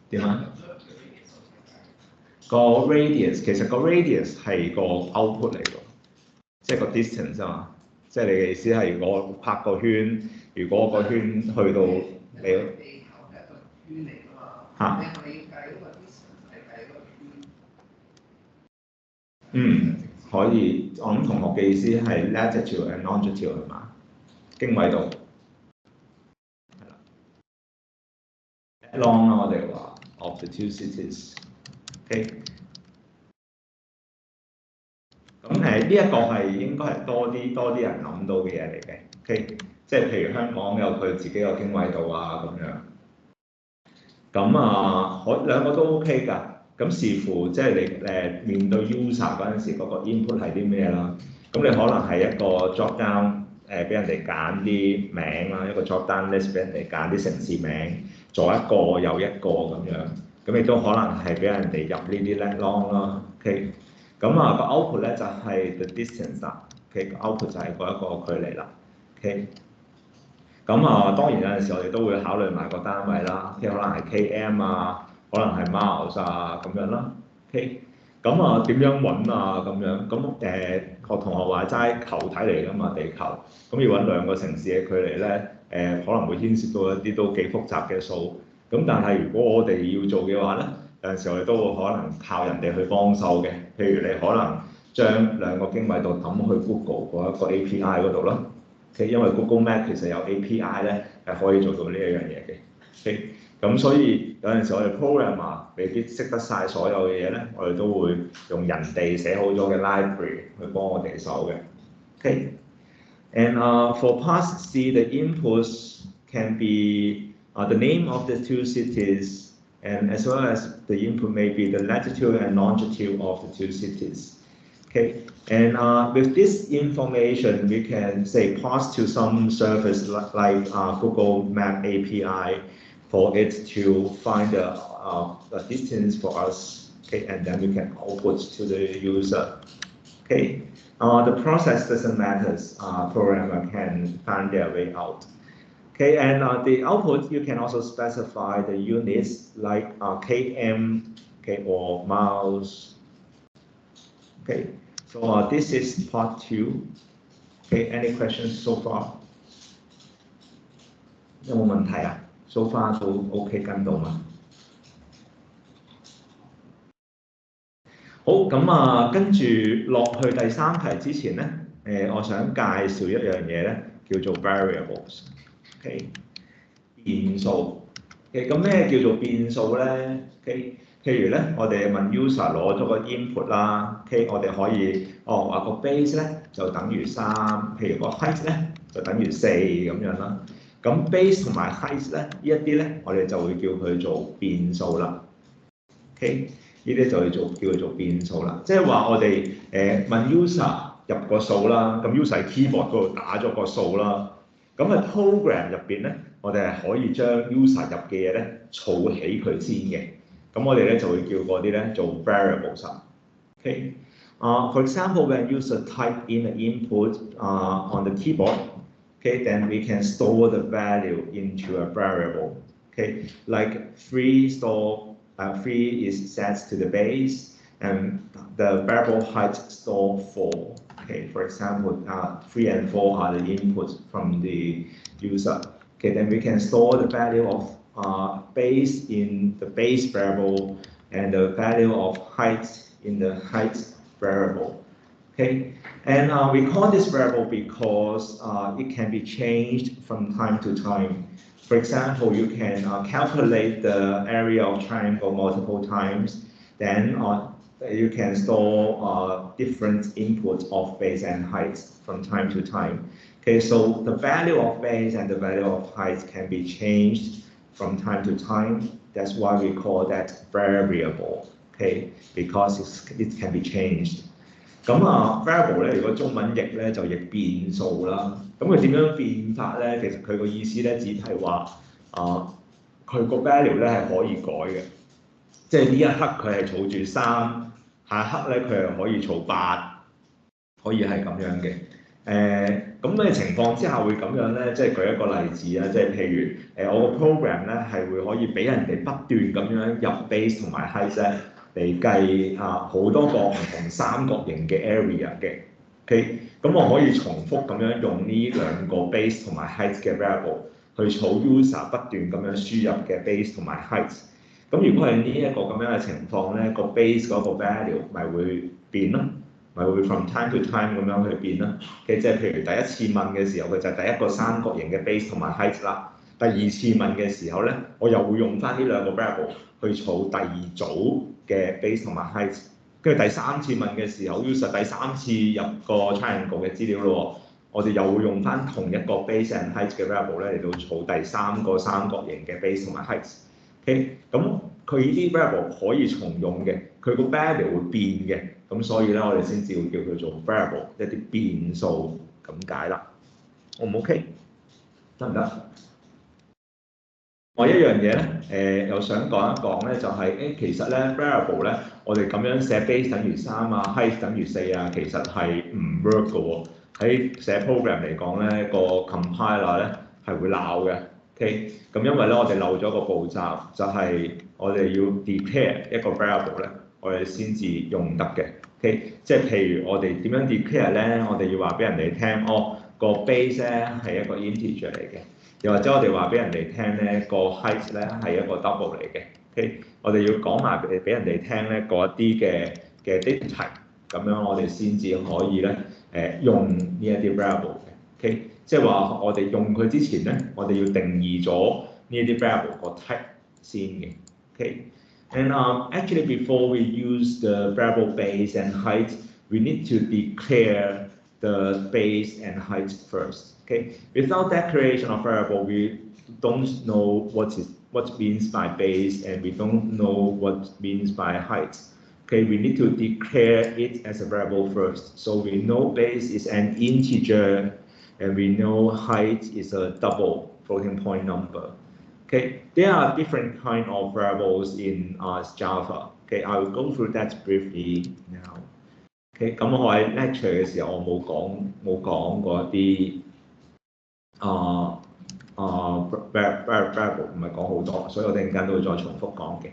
點啊？個 radius 其實個 radius 係個 output 嚟㗎，即係個 distance 啊嘛。即係你嘅意思係我拍個圈，如果個圈去到你嚇，可以。我諗同學嘅意思係 latitude and longitude 係嘛？經緯度係啦 ，long 啦我哋話 of the two cities。OK。咁呢一個係應該係多啲人諗到嘅嘢嚟嘅，OK， 即係譬如香港有佢自己個經緯度啊咁樣。咁兩個都 OK 㗎。咁視乎即係你面對 user 嗰陣時嗰個 input 係啲咩啦。咁你可能係一個 drop down 俾人哋揀啲名啦，一個 drop down list 俾人哋揀啲城市名，左一個右一個咁樣。咁亦都可能係俾人哋入呢啲 lat long 啦 ，OK。咁個 output 咧就係 the distance 啦 ，OK， 個 output 就係嗰一個距離啦 ，OK。咁當然有陣時我哋都會考慮埋個單位啦，即係可能係 km 啊，可能係 miles 啊咁樣啦 ，OK。咁點樣揾啊咁樣？咁學同學話齋球體嚟㗎嘛，地球，咁要揾兩個城市嘅距離咧，可能會牽涉到一啲都幾複雜嘅數。咁但係如果我哋要做嘅話咧，有陣時我哋都會可能靠人哋去幫手嘅，譬如你可能將兩個經緯度抌去 Google 嗰一個 API 嗰度啦。因為 Google Map 其實有 API 咧係可以做到呢一樣嘢嘅。咁所以有陣時我哋 programmer 未必識得晒所有嘅嘢咧，我哋都會用人哋寫好咗嘅 library 去幫我哋手嘅。And for part C, the inputs can be the name of the two cities, and as well as the input may be the latitude and longitude of the two cities. Okay, and with this information, we can say pass to some service like Google Map API for it to find the distance for us. Okay, and then we can output to the user. Okay, the process doesn't matter. Programmer can find their way out. Okay, and the output you can also specify the units like km, okay, or miles. Okay, so this is part 2. Okay, any questions so far? 有冇問題啊 ？So far 都 OK 跟到嘛？好，咁跟住落去第3題之前咧，我想介紹一樣嘢咧，叫做 variables。OK， 變數。OK， 咁咩叫做變數咧 ？OK。譬如咧，我哋問 user 攞咗個 input 啦 ，OK， 我哋可以話個 base 咧就等於3，譬如個 height 咧就等於4咁樣啦。咁 base 同埋 height 咧呢一啲咧，我哋就會叫佢做變數啦。OK， 呢啲就叫佢做變數啦。即係話我哋問 user 入個數啦，咁 user 喺 keyboard 嗰度打咗個數啦。咁喺 program 入邊咧，我哋係可以將 user 入嘅嘢咧儲起佢先嘅。咁我哋咧就會叫嗰啲咧做 variables。Okay. For example, when user type in an input on the keyboard, okay, then we can store the value into a variable. Okay, like 3 is set to the base, and the variable height store 4. Okay, for example, 3 and 4 are the inputs from the user. Okay, then we can store the value of base in the base variable and the value of height in the height variable. Okay, and we call this variable because it can be changed from time to time. For example, you can calculate the area of triangle multiple times, then you can store different inputs of base and height from time to time. Okay, so the value of base and the value of height can be changed from time to time. That's why we call that variable. Okay, because it can be changed.咁variable 咧，如果中文譯咧就譯變數啦。咁佢點樣變法咧？其實佢個意思咧，只係話佢個 value 咧係可以改嘅，即係呢一刻佢係儲住3，下一刻咧佢係可以儲8，可以係咁樣嘅。咁咩情況之下會咁樣咧？即係舉一個例子啊，即係譬如我個 program 咧係會可以俾人哋不斷咁樣入 base 同埋 height 咧。嚟計好多個唔同三角形嘅 area 嘅 ，OK， 咁我可以重複咁樣用呢兩個 base 同埋 height 嘅 variable 去儲 user 不斷咁樣輸入嘅 base 同埋 height。咁如果係呢一個咁樣嘅情況咧，個 base 嗰個 value 咪會變咯，咪會 from time to time 咁樣去變啦。嘅即係譬如第一次問嘅時候，佢就係第一個三角形嘅 base 同埋 height 啦。第二次問嘅時候咧，我又會用翻呢兩個 variable 去儲第二組嘅 base 同埋 height， 跟住第三次問嘅時候 user 第三次入個 triangle 嘅資料咯，我哋又會用翻同一個 base and height 嘅 variable 咧嚟到儲第三個三角形嘅 base 同埋 height。OK， 咁佢呢啲 variable 可以重用嘅，佢個 value 會變嘅，咁所以咧我哋先至會叫佢做 variable， 一啲變數咁解啦。O 唔 OK？ 得唔得？我一樣嘢咧，又想講一講咧，就係其實咧 variable 咧，我哋咁樣寫 base 等於3啊 ，height 等於4啊，其實係唔 work 嘅喎。喺寫 program 嚟講咧，個 compiler 咧係會鬧嘅。OK， 咁因為咧我哋漏咗個步驟，就係我哋要 declare 一個 variable 咧，我哋先至用得嘅。OK， 即係譬如我哋點樣 declare 咧，我哋要話俾人哋聽，個 base 咧係一個 integer 嚟嘅。又或者我哋話俾人哋聽咧，個 height 咧係一個 double 嚟嘅。OK， 我哋要講埋俾人哋聽咧嗰一啲嘅 data type， 咁樣我哋先至可以咧用呢一啲 variable 嘅。OK， 即係話我哋用佢之前咧，我哋要定義咗呢一啲 variable 個 type 先嘅。OK，and actually before we use the variable base and height, we need to declare the base and height first. Okay, without declaration of variable, we don't know what means by base and we don't know what means by height. Okay, we need to declare it as a variable first. So we know base is an integer and we know height is a double floating point number. Okay, there are different kind of variables in Java. Okay, I will go through that briefly now. OK， 咁我喺 lecture 嘅時候，我冇講過一啲variable 唔係講好多，所以我哋陣間都會再重複講嘅。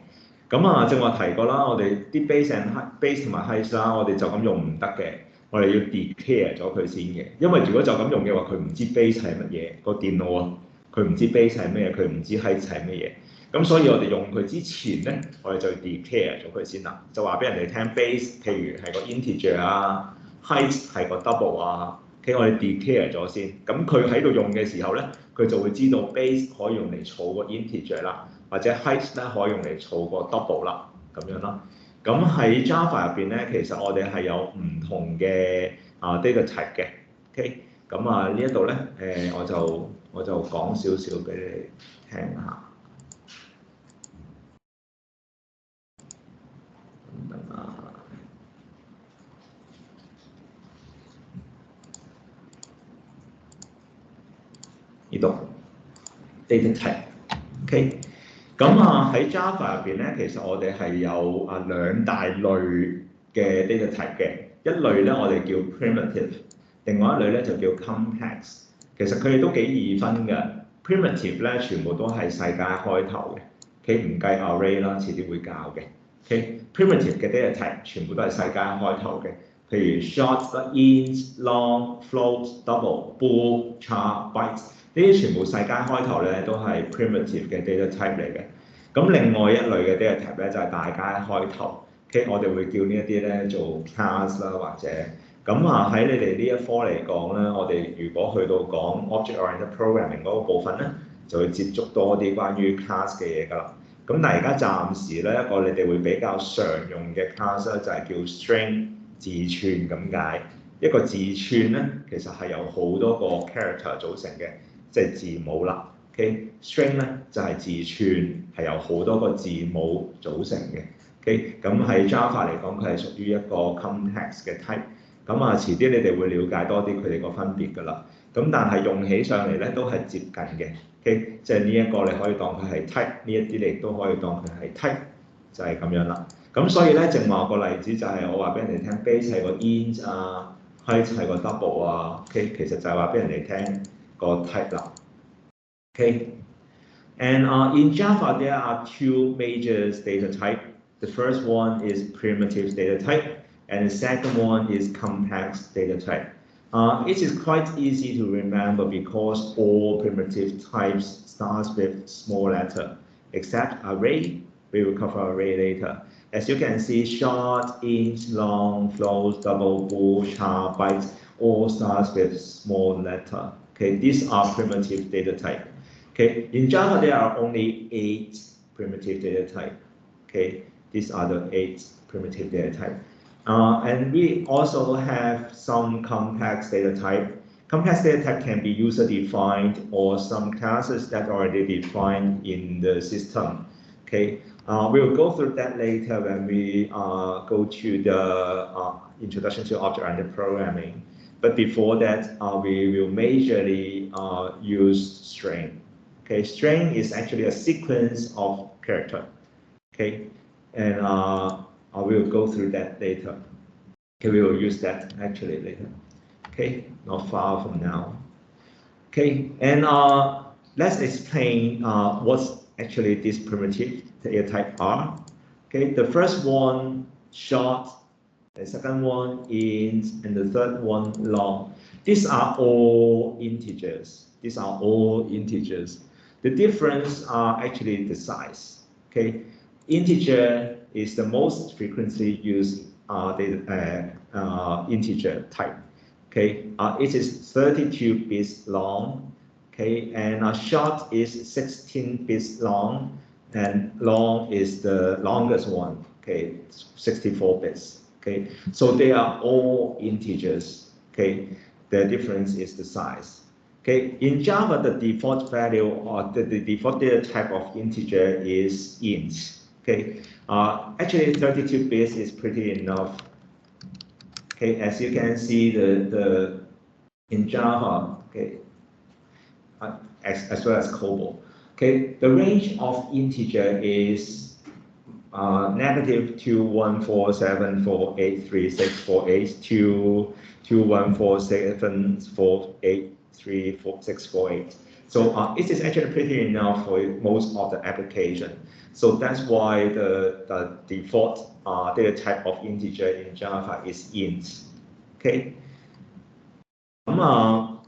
咁正話提過啦，我哋啲 base 同埋 height 啦，我哋就咁用唔得嘅，我哋要 declare 咗佢先嘅。因為如果就咁用嘅話，佢唔知 base 係乜嘢，個電腦啊，佢唔知 base 係咩，佢唔知 height 係乜嘢。咁所以我哋用佢之前咧，我哋就 declare 咗佢先啦，就話俾人哋聽 base， 譬如係個 integer 啊 ，height 係個 double 啊 ，OK 我哋 declare 咗先。咁佢喺度用嘅時候咧，佢就會知道 base 可以用嚟儲個 integer 啦，或者 height 咧可以用嚟儲個 double 啦，咁樣啦。咁喺 Java 入邊咧，其實我哋係有唔同嘅data type 嘅 ，OK。咁呢一度咧，我就講少少俾你聽下。呢度 data type，OK， 咁喺 Java 入邊咧，其實我哋係有兩大類嘅 data type 嘅，一類咧我哋叫 primitive， 另外一類咧就叫 complex。其實佢哋都幾易分嘅 ，primitive 咧全部都係世界開頭嘅，OK 唔計 array 啦，遲啲會教嘅 ，OK primitive 嘅 data type 全部都係世界開頭嘅。譬如 short、int、long、float、double、bool、char、byte 呢啲全部世界開頭咧都係 primitive 嘅 data type 嚟嘅。咁另外一類嘅 data type 咧就係大街開頭，OK 我哋會叫呢一啲咧做 class 啦，或者咁啊喺你哋呢一科嚟講咧，我哋如果去到講 object-oriented programming 嗰個部分咧，就會接觸多啲關於 class 嘅嘢㗎啦。咁但係而家暫時咧一個你哋會比較常用嘅 class 咧就係叫 string 字串咁解。一個字串咧其實係由好多個 character 組成嘅，即係字母啦。OK，string 咧就係字串，係由好多個字母組成嘅。OK，咁喺 Java 嚟講，佢係屬於一個 complex 嘅 type。咁啊，遲啲你哋會了解多啲佢哋個分別㗎啦。咁但係用起上嚟咧都係接近嘅。OK，即係呢一個你可以當佢係 type，呢一啲你都可以當佢係 type，就係咁樣啦。咁所以咧，正話個例子就係我話俾人哋聽 ，base 係個 int 啊 ，height 係個 double 啊。OK，其實就係話俾人哋聽個 type 啦。OK，and in Java there are two major data type. The first one is primitive data type, and the second one is complex data type. It is quite easy to remember because all primitive types starts with small letter, except array. We will cover array later. As you can see, short, int, long, float, double, bool, char, byte, all starts with small letter. Okay, these are primitive data type. Okay, in Java there are only 8 primitive data type. Okay, these are the 8 primitive data type. And we also have some complex data type. Complex data type can be user-defined or some classes that are already defined in the system. Okay, we'll go through that later when we go to the introduction to object-oriented programming. But before that, we will majorly use string. Okay, string is actually a sequence of character. Okay, and I will go through that later. Okay, we will use that actually later. Okay, not far from now. Okay, and let's explain what's actually this primitive data type are. Okay, the first one short, the second one int, and the third one long. These are all integers. These are all integers. The difference are actually the size. Okay, integer is the most frequently used integer type. Okay, it is 32 bits long. Okay, and short is 16 bits long, and long is the longest one. Okay, 64 bits. Okay, so they are all integers. Okay, the difference is the size. Okay, in Java, the default value or the default data type of integer is int. Okay, actually 32 bits is pretty enough. Okay, as you can see, in Java, okay, as well as COBOL. Okay, the range of integer is -214748364 to 21474834648. So it is actually pretty enough for most of the application. So that's why the default data type of integer in Java is int. OK， 咁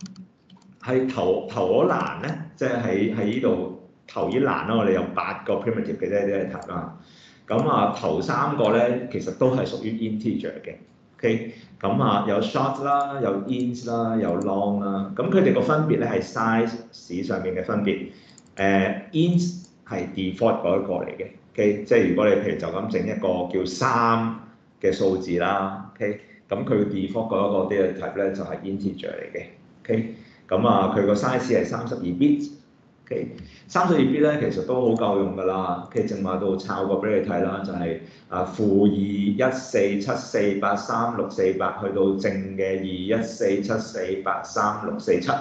係頭嗰欄咧，即係喺呢度頭呢欄啦，我哋有8個 primitive 嘅 data type 啦。咁頭3個咧其實都係屬於 integer 嘅。OK， 咁有 short 啦，有 int 啦，有 long 啦。咁佢哋個分別咧係 size 史上面嘅分別。int 係 default 嗰一個嚟嘅。OK， 即係如果你譬如就咁整一個叫3嘅數字啦。OK， 咁佢 default 嗰一個 data type 咧就係 integer 嚟嘅。OK， 咁佢個 size 係32 bit。OK， 32 bit 咧其實都好夠用㗎啦。OK， 正話度抄過俾你睇啦，就係-214748368去到正嘅21474836647。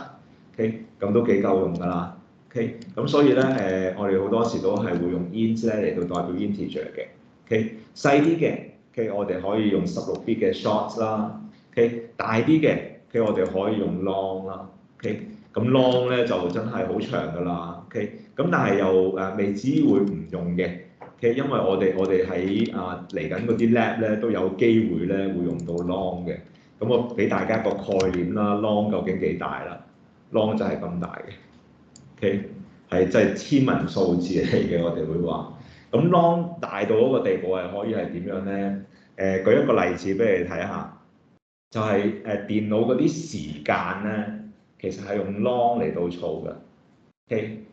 OK， 咁都幾夠用㗎啦。OK， 咁所以咧我哋好多時都係會用 int 咧嚟到代表 integer 嘅。OK， 細啲嘅 OK， 我哋可以用16 bit 嘅 short 啦。OK， 大啲嘅 OK， 我哋可以用 long 啦。OK， 咁 long 咧就真係好長㗎啦。OK， 咁但係又未至於會唔用嘅。OK， 因為我哋喺嚟緊嗰啲 lab 咧都有機會咧會用到 long 嘅。咁我俾大家個概念啦 ，long 究竟幾大啦 ？long 就係咁大嘅。OK， 係真係天文數字嚟嘅，我哋會話。咁 long 大到嗰個地步係可以係點樣咧？舉一個例子俾你睇下，就係電腦嗰啲時間咧，其實係用 long 嚟到儲嘅。OK，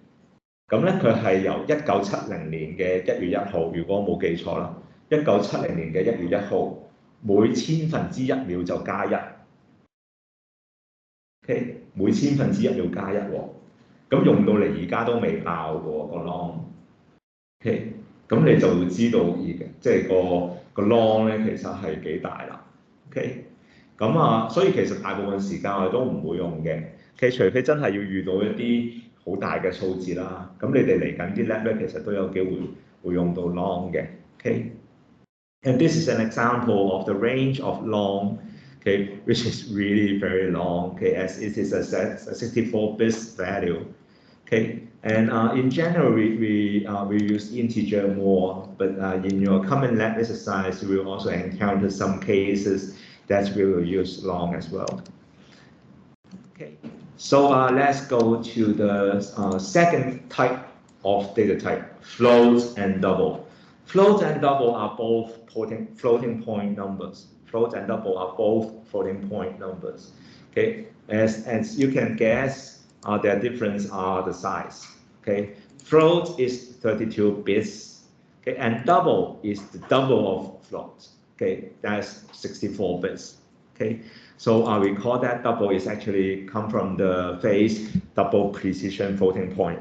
咁咧佢係由1970年嘅1月1號，如果我冇記錯啦，1970年嘅1月1號，每1/1000秒就加1。OK， 每1/1000秒加1喎，咁用到嚟而家都未爆嘅喎個 long。OK， 咁你就會知道即係個 long 咧其實係幾大啦。OK， 咁所以其實大部分時間我哋都唔會用嘅。OK， 除非真係要遇到一啲好大嘅數字啦，咁你哋嚟緊啲 lab 咧其實都有機會用到 long 嘅。OK，and this is an example of the range of long. Okay, which is really very long. Okay, as it is a 64 bits value. Okay, and in general we use integer more, but in your common lab exercise you will also encounter some cases that we will use long as well. Okay, so let's go to the second type of data type, float and double. Float and double are both floating point numbers. Float and double are both floating point numbers. Okay, as you can guess, their difference are the size. Okay, float is 32 bits. Okay, and double is the double of float. Okay, that's 64 bits. Okay, so we call that double is actually come from the phrase double precision floating point.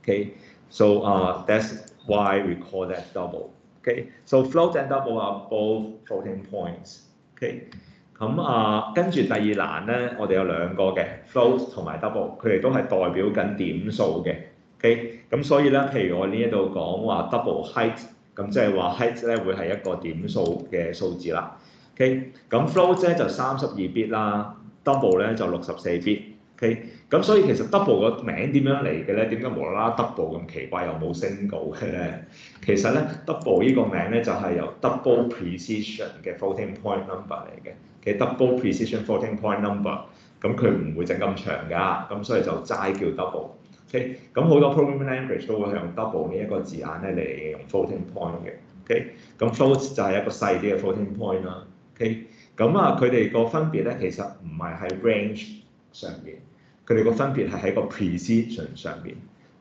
Okay, so that's why we call that double. Okay, so float and double are both floating points. OK， 咁跟住第二欄咧，我哋有兩個嘅 float 同埋 double， 佢哋都係代表緊點數嘅。OK， 咁所以咧，譬如我呢一度講話 double height， 咁即係話 height 咧會係一個點數嘅數字啦。OK， 咁 float 咧就32 bit 啦 ，double 咧就64 bit。OK， 咁所以其實 double 個名點樣嚟嘅咧？點解無啦啦 double 咁奇怪又冇 single 嘅咧？其實咧 double 呢個名咧就係由 double precision 嘅 floating point number 嚟嘅。其實 double precision floating point number， 咁佢唔會整咁長㗎，咁所以就齋叫 double。OK， 咁好多 programming language 都會用 double 呢一個字眼咧嚟形容 floating point 嘅。OK， 咁 float 就係一個細啲嘅 floating point 啦。OK， 咁佢哋個分別咧其實唔係喺 range 上邊。佢哋個分別係喺個 precision 上邊。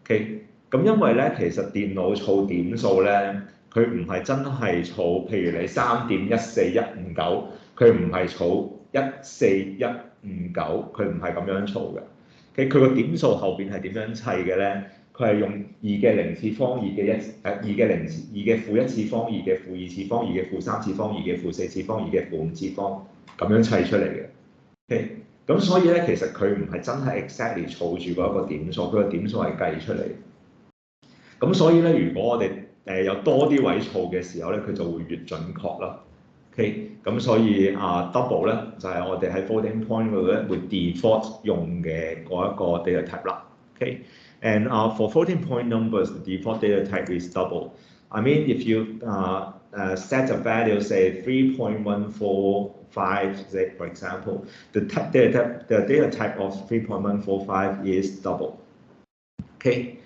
OK， 咁因為咧，其實電腦儲點數咧，佢唔係真係儲，譬如你3.14159，佢唔係儲14159，佢唔係咁樣儲嘅。佢個點數後邊係點樣砌嘅咧？佢係用2嘅0次方、2嘅負1次方、2嘅負2次方、2嘅負3次方、2嘅負4次方、2嘅負5次方咁樣砌出嚟嘅。OK。咁所以咧，其實佢唔係真係 exactly 儲住嗰一個點數，佢個點數係計出嚟。咁所以咧，如果我哋有多啲位儲嘅時候咧，佢就會越準確啦。OK， 咁所以double 咧就係我哋喺 floating point 嗰度咧會 default 用嘅嗰一個 data type 啦。OK，and for floating point numbers, the default data type is double. I mean, if you set a value, say 3.145, for example, the data type of 3.145 is double. OK，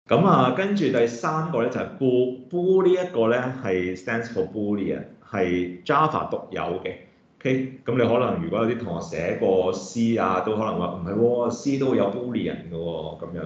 咁跟住第三個咧就係 bool 呢一個咧係 stands for Boolean， 係 Java 獨有嘅。OK， 咁你可能如果有啲同學寫過 C 都可能話唔係喎 ，C 都會有 Boolean 嘅喎咁樣。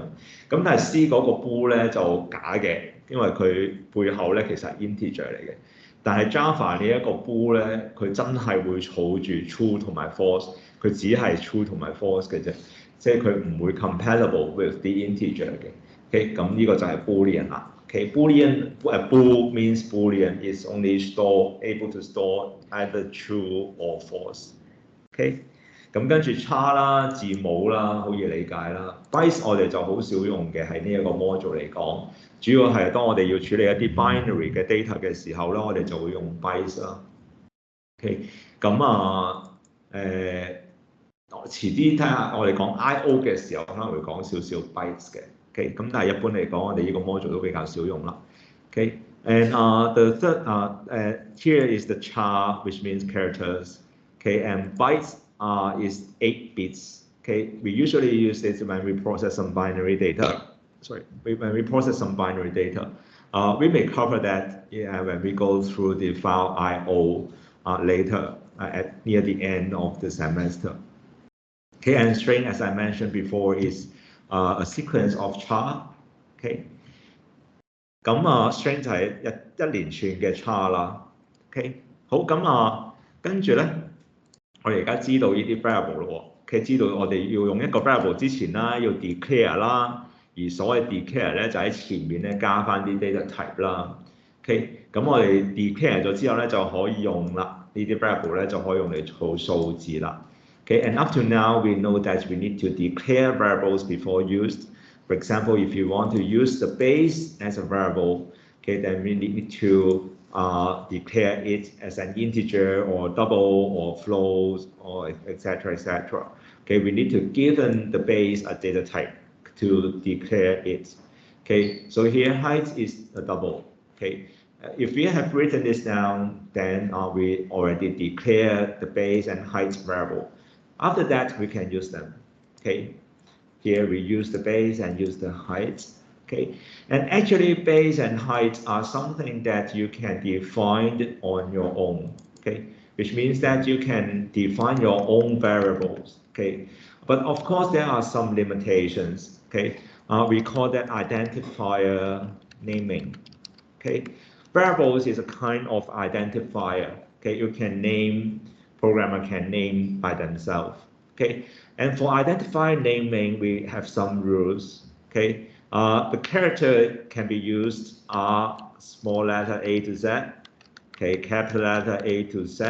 咁但係 C 嗰個 bool 咧就假嘅，因為佢背後咧其實係 integer 嚟嘅。但係 Java 呢一個 bool 咧，佢真係會儲住 true 同埋 false， 佢只係 true 同埋 false 嘅啫，即係佢唔會 compatible with 啲 integer 嘅。OK， 咁呢個就係 Boolean 啦。Okay, bool means Boolean is only able to store either true or false. OK， 咁跟住叉啦、字母啦，好易理解啦。bytes 我哋就好少用嘅，喺呢一個 module 嚟講，主要係當我哋要處理一啲 binary 嘅 data 嘅時候咧，我哋就會用 bytes 啦。OK， 咁遲啲睇下我哋講 I/O 嘅時候，可能會講少少 bytes 嘅。OK， 咁但係一般嚟講，我哋呢個 module 都比較少用啦。OK，and the third here is the char, which means characters. OK，and bytes is 8 bits. OK, we usually use this when we process some binary data. When we process some binary data, we may cover that when we go through the file I/O later. at near the end of the semester. Okay, and string, as I mentioned before, is a sequence of char. Okay. 咁string 就係一連串嘅 char 啦。OK， 好跟住咧，我哋而家知道呢啲 variable 咯喎。OK， 知道我哋要用一個 variable 之前啦，要 declare 啦，而所謂 declare 咧就喺前面咧加翻啲 data type 啦。OK， 咁我哋 declare 咗之後咧就可以用啦，呢啲 variable 咧就可以用嚟做數字啦。Okay, and up to now we know that we need to declare variables before used. For example, if you want to use the base as a variable, okay, then we need to declare it as an integer or double or float or etc. etc. Okay, we need to give the base a data type to declare it. Okay, so here height is a double. Okay, if we have written this down, then we already declare the base and height variable. After that, we can use them. Okay. Here we use the base and use the height. Okay, and actually base and height are something that you can define on your own. Okay, which means that you can define your own variables. Okay, but of course there are some limitations. Okay, we call that identifier naming. Okay, variables is a kind of identifier. Okay, you can name, programmer can name by themselves. Okay, and for identifier naming, we have some rules. Okay, the character can be used small letter A to Z. Okay, capital letter A to Z.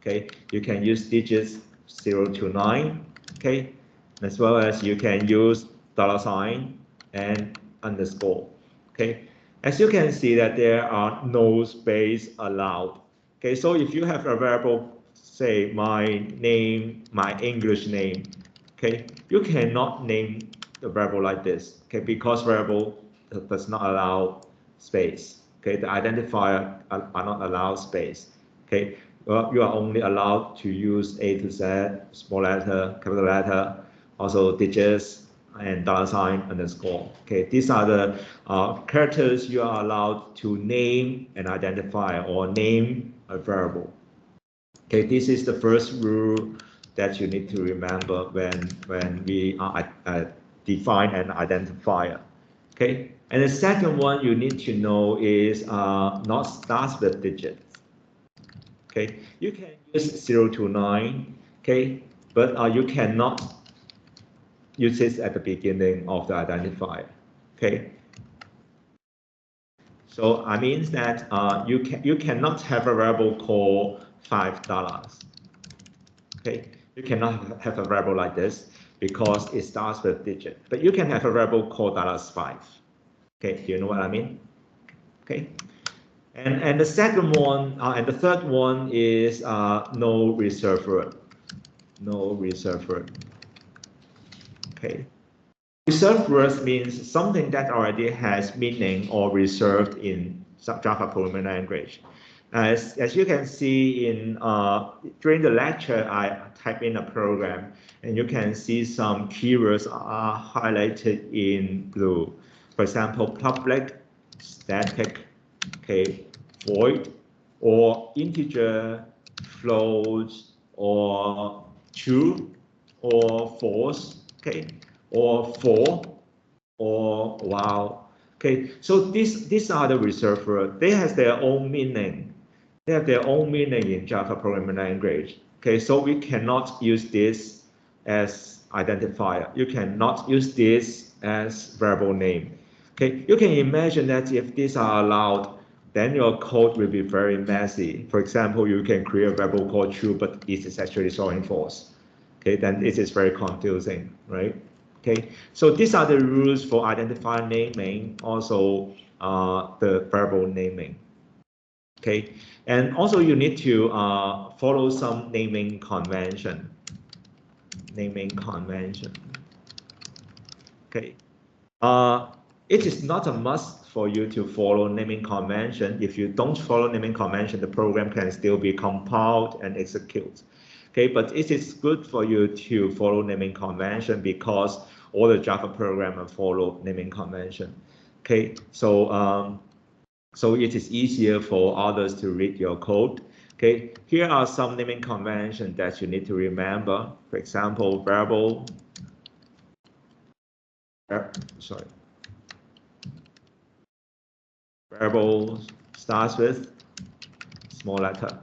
Okay, you can use digits 0 to 9. Okay, as well as you can use $sign and underscore. Okay, as you can see that there are no space allowed. Okay, so if you have a variable, say my name, my English name, okay, you cannot name the variable like this, okay, because variable does not allow space. Okay, the identifier are not allowed space. Okay, well, you are only allowed to use A to Z, small letter, capital letter, also digits, and $sign underscore. Okay, these are the characters you are allowed to name an identifier or name a variable. Okay, this is the first rule that you need to remember when we define an identifier. Okay, and the second one you need to know is not start with digits. Okay, you can use 0 to 9. Okay, but you cannot use it at the beginning of the identifier. Okay, so I means that you cannot have a variable called $5. Okay, you cannot have a variable like this because it starts with digit. But you can have a variable called $5. Okay, do you know what I mean? Okay, and the second one and the third one is no reserved word. No reserved word. Okay. Reserved words means something that already has meaning or reserved in Java programming language. As you can see in during the lecture, I type in a program, and you can see some keywords are highlighted in blue. For example, public, static, okay, void, or integer, float, or true, or false, okay, or for, or while. Okay, so these are the reserved words. They have their own meaning. They have their own meaning in Java programming language. Okay, so we cannot use this as identifier. You cannot use this as variable name. Okay, you can imagine that if these are allowed, then your code will be very messy. For example, you can create a variable called true, but it is actually showing false. Okay, then it is very confusing, right? Okay, so these are the rules for identifier naming, also the variable naming. Okay, and also you need to follow some naming convention. Naming convention. Okay, it is not a must for you to follow naming convention. If you don't follow naming convention, the program can still be compiled and executed. Okay, but it is good for you to follow naming convention because all the Java programmers follow naming convention. Okay, so so it is easier for others to read your code. Okay, here are some naming conventions that you need to remember. For example, variable starts with small letter.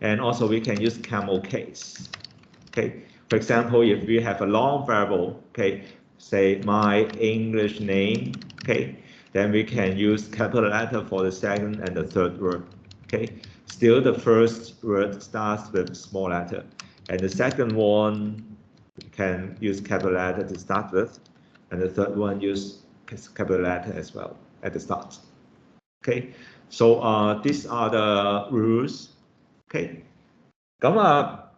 And also we can use camel case. Okay, for example, if we have a long variable, okay, say my English name, okay, then we can use capital letter for the second and the third word. Okay, still the first word starts with small letter, and the second one can use capital letter to start with, and the third one use capital letter as well at the start. Okay, so these are the rules. Okay， 咁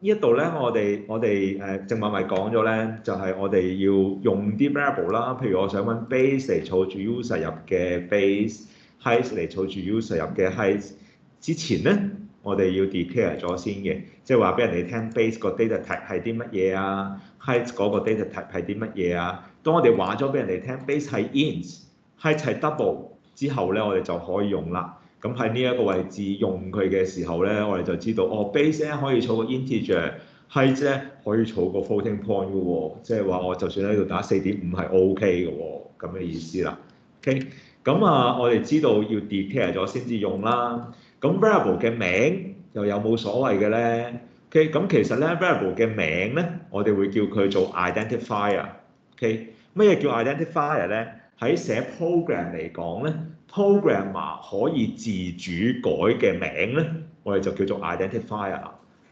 呢一度咧，我哋正話咪講咗咧，就係我哋要用啲 variable 啦，譬如我想揾 base 嚟儲住 user 入嘅 base，height 嚟儲住 user 入嘅 height， 之前咧我哋要 declare 咗先嘅，即係話俾人哋聽 base 個 data type 係啲乜嘢啊 ，height 嗰個 data type 係啲乜嘢啊。當我哋話咗俾人哋聽 base 係 int，height 係 double 之後咧，我哋就可以用啦。咁喺呢一個位置用佢嘅時候咧，我哋就知道哦 base 咧可以儲個 integer，height 咧可以儲個 floating point 嘅喎，即係話我就算喺度打4.5係 OK 嘅喎，咁嘅意思啦。OK， 咁我哋知道要 declare 咗先至用啦。咁 variable 嘅名又有冇所謂嘅咧 ？OK， 咁其實咧 variable 嘅名咧，我哋會叫佢做 identifier。OK， 乜嘢叫 identifier 咧？喺寫 program 嚟講咧 ，programmer 可以自主改嘅名咧，我哋就叫做 identifier。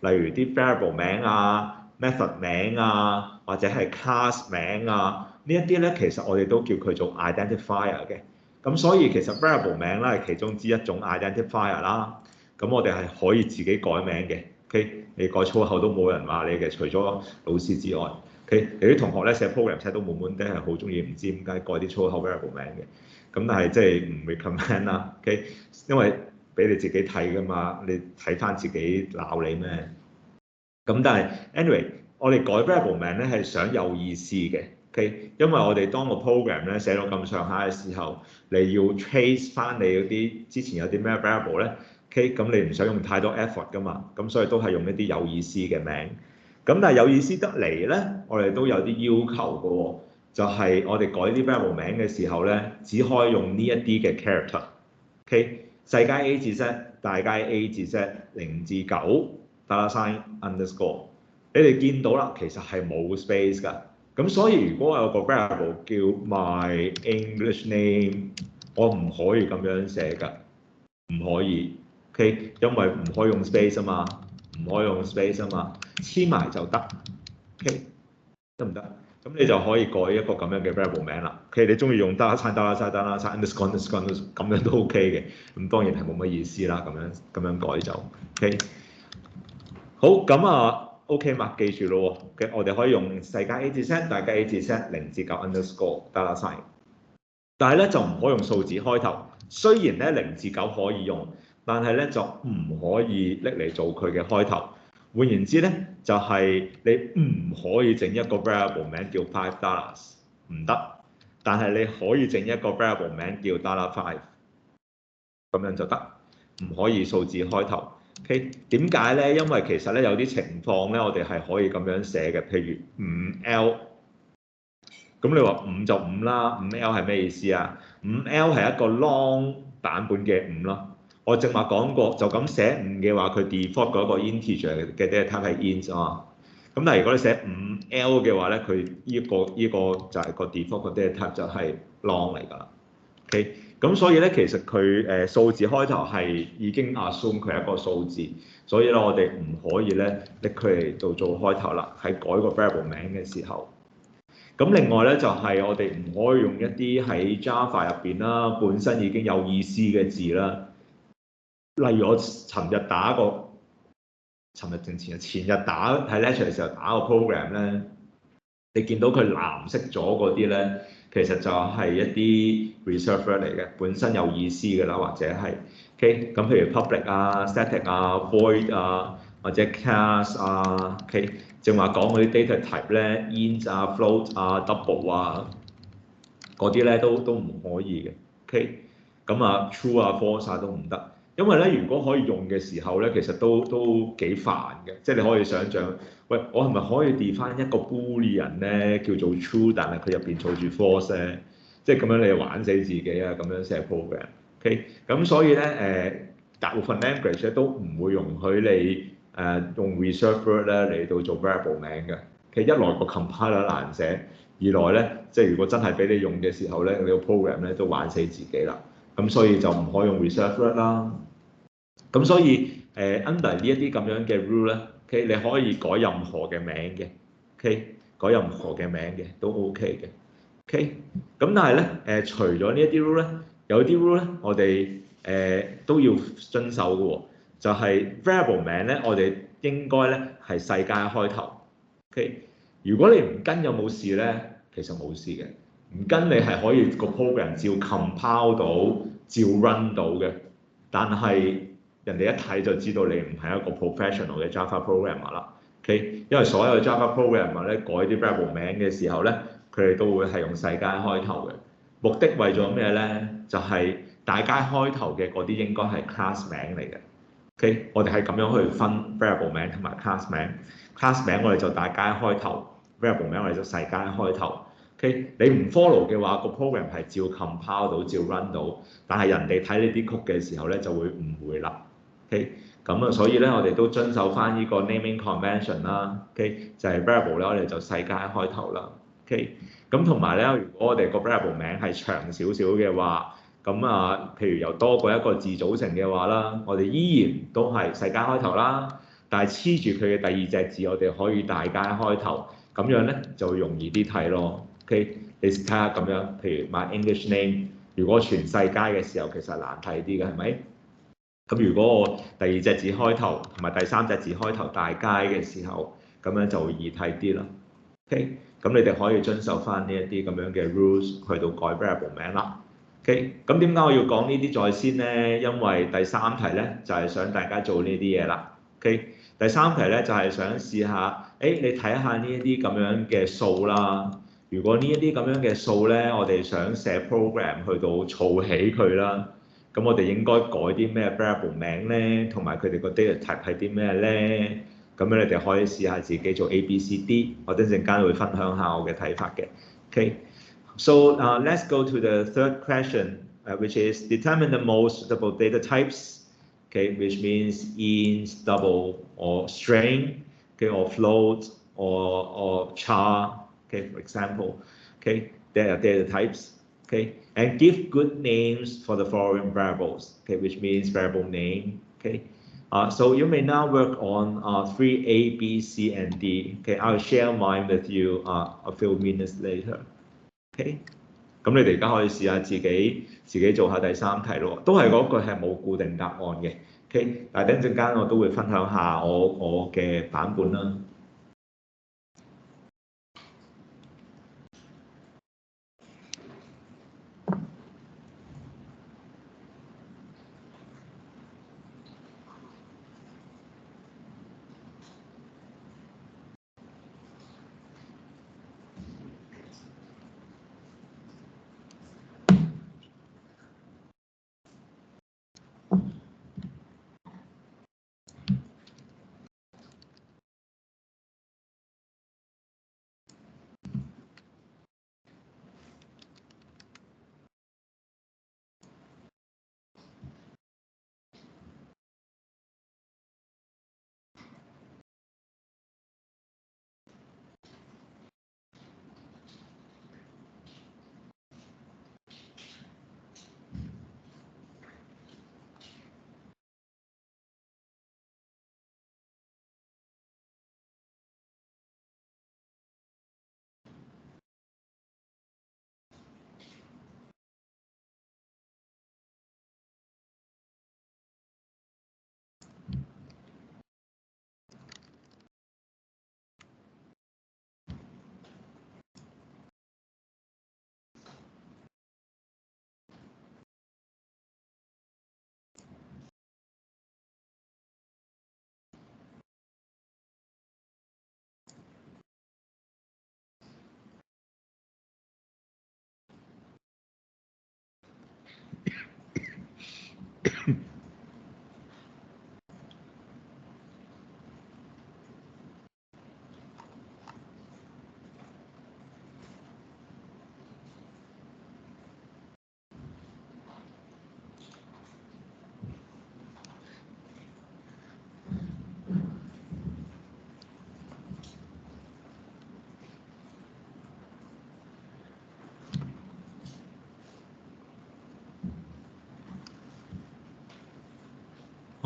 例如啲 variable 名啊、method 名啊，或者係 class 名啊，呢一啲咧其實我哋都叫佢做 identifier 嘅。咁所以其實 variable 名咧係其中之一種 identifier 啦。咁我哋係可以自己改名嘅。OK， 你改粗口都冇人話你嘅，除咗老師之外。OK， 有啲同學咧寫 program 寫到悶悶地係好中意唔知點解改啲粗口 variable 名嘅。咁但係即係唔 recommend 啦。OK， 因為俾你自己睇㗎嘛，你睇翻自己鬧你咩？咁但係 anyway， 我哋改 variable 名咧係想有意思嘅。OK， 因為我哋當個 program 咧寫到咁上下嘅時候，你要 trace 翻你嗰啲之前有啲咩 variable 咧 ，OK， 咁你唔想用太多 effort 㗎嘛，咁所以都係用一啲有意思嘅名。咁但係有意思得嚟咧，我哋都有啲要求嘅喎，就係我哋改啲 variable 名嘅時候咧，只可以用呢一啲嘅 character。OK， 細楷 A 至 Z， 大楷 A 至 Z， 0至9 $sign underscore， 你哋見到啦，其實係冇 space 㗎。咁所以如果我有個 variable 叫 my English name， 我唔可以咁樣寫㗎，唔可以。OK， 因為唔可以用 space 啊嘛，唔可以用 space 啊嘛，黐埋就得。OK， 得唔得？咁你就可以改一個咁樣嘅 variable 名啦。OK， 你中意用$underscore underscore 咁樣都 OK 嘅。咁當然係冇乜意思啦，咁樣改就 OK。好，咁OK 嘛，記住咯喎，我哋可以用細楷 A 至 Z， 大楷 A 至 Z， 0至9 underscore $sign， 但係咧就唔可以用數字開頭。雖然咧0至9可以用，但係咧就唔可以拎嚟做佢嘅開頭。換言之咧，就係你唔可以整一個 variable 名叫$5，唔得。但係你可以整一個 variable 名叫$5，咁樣就得，唔可以數字開頭。OK， 點解咧？因為其實咧有啲情況咧，我哋係可以咁樣寫嘅，譬如5L。咁你話5就5啦，5L 係咩意思啊？5L 係一個 long 版本嘅5咯。我正話講過，就咁寫5嘅話，佢 default 嗰個 integer 嘅 data type 係 int 啊嘛。咁但係如果你寫5L 嘅話咧，佢呢個就係個 default 嘅 data type 就係 long 嚟㗎啦。OK。咁所以咧，其實佢數字開頭係已經 assume 佢係一個數字，所以咧我哋唔可以咧拎佢嚟做開頭啦，喺改個 variable 名嘅時候。咁另外咧就係我哋唔可以用一啲喺 Java 入邊啦，本身已經有意思嘅字啦。例如我前日打喺 lecture 嘅時候打個 program 咧，你見到佢藍色咗嗰啲咧。其實就係一啲 reserve 嚟嘅，本身有意思嘅啦，或者係 OK 咁，譬如 public 啊、static 啊、void 啊，或者 class 啊 OK， 正話講嗰啲 data type 咧 ，int 啊、float 啊、double 啊，嗰啲咧都唔可以嘅 OK。咁啊 true 啊 false 啊都唔得。因為咧，如果可以用嘅時候咧，其實都幾煩嘅，即係你可以想象，喂，我係咪可以 define 一個 boolean 咧叫做 true，但係佢入邊儲住 false 咧？即係咁樣你玩死自己啊！咁樣寫 program，OK，咁所以咧大部分 language 咧都唔會容許你用 reserved word 咧嚟到做 variable 名嘅。其實一來個 compiler 難寫，二來咧即係如果真係俾你用嘅時候咧，你個 program 咧都玩死自己啦。咁所以就唔可以用 reserved word 啦。咁所以under 呢一啲咁樣嘅 rule 咧，OK， 你可以改任何嘅名嘅，OK， 改任何嘅名嘅都 OK 嘅，OK。咁但係咧除咗呢一啲 rule 咧，有啲 rule 咧我哋都要遵守嘅喎，就係 variable 名咧，我哋應該咧係細楷開頭，OK。如果你唔跟有冇事咧？其實冇事嘅，唔跟你係可以個 program 照 compile 到，照 run 到嘅。但係人哋一睇就知道你唔係一個 professional 嘅 Java programmer 啦。OK，因為所有 Java programmer 咧改啲 variable 名嘅時候咧，佢哋都會係用細楷開頭嘅。目的為咗咩咧？就係大楷開頭嘅嗰啲應該係 class 名嚟嘅。OK，我哋係咁樣去分 variable 名同埋 class 名。class 名我哋就大楷開頭 ，variable 名我哋就細楷開頭。OK，你唔 follow 嘅話，個 program 係照 compile 到，照 run 到，但係人哋睇你啲曲嘅時候咧就會誤會啦。OK，咁啊，所以咧我哋都遵守翻呢個 naming convention 啦。OK，就係 variable 咧，我哋就細楷開頭啦。OK，咁同埋咧，如果我哋個 variable 名係長少少嘅話，咁啊，譬如由多過一個字組成嘅話啦，我哋依然都係細楷開頭啦。但係黐住佢嘅第二隻字，我哋可以大楷開頭，咁樣咧就會容易啲睇咯。OK， 你睇下咁樣，譬如 my English name，如果全細楷嘅時候其實難睇啲嘅，係咪？咁如果我第二隻字開頭同埋第三隻字開頭大楷嘅時候，咁樣就會易睇啲啦。OK，咁你哋可以遵守翻呢一啲咁樣嘅 rules 去到改 variable 名啦。OK，咁點解我要講呢啲在先咧？因為第三題咧就係想大家做呢啲嘢啦。OK，第三題咧就係想試下，你睇下呢一啲咁樣嘅數啦。如果呢一啲咁樣嘅數咧，我哋想寫 program 去到儲起佢啦，咁我哋應該改啲咩 variable 名咧？同埋佢哋個 data type 係啲咩咧？咁樣你哋可以試下自己做 A、B、C、D， 我陣間會分享下我嘅睇法嘅。OK。So let's go to the third question, which is determine the most suitable data types, okay, which means int, double, or string, okay, or float, or char, okay, for example, okay, there are data types, okay, and give good names for the following variables, okay, which means variable name, okay. So you may now work on 3A, B, C, and D. Okay, I'll share mine with you a few minutes later. OK，咁你哋而家可以試下自己做下第三題咯，都係嗰句係冇固定答案嘅。OK，但係等陣間我都會分享下我嘅版本啦。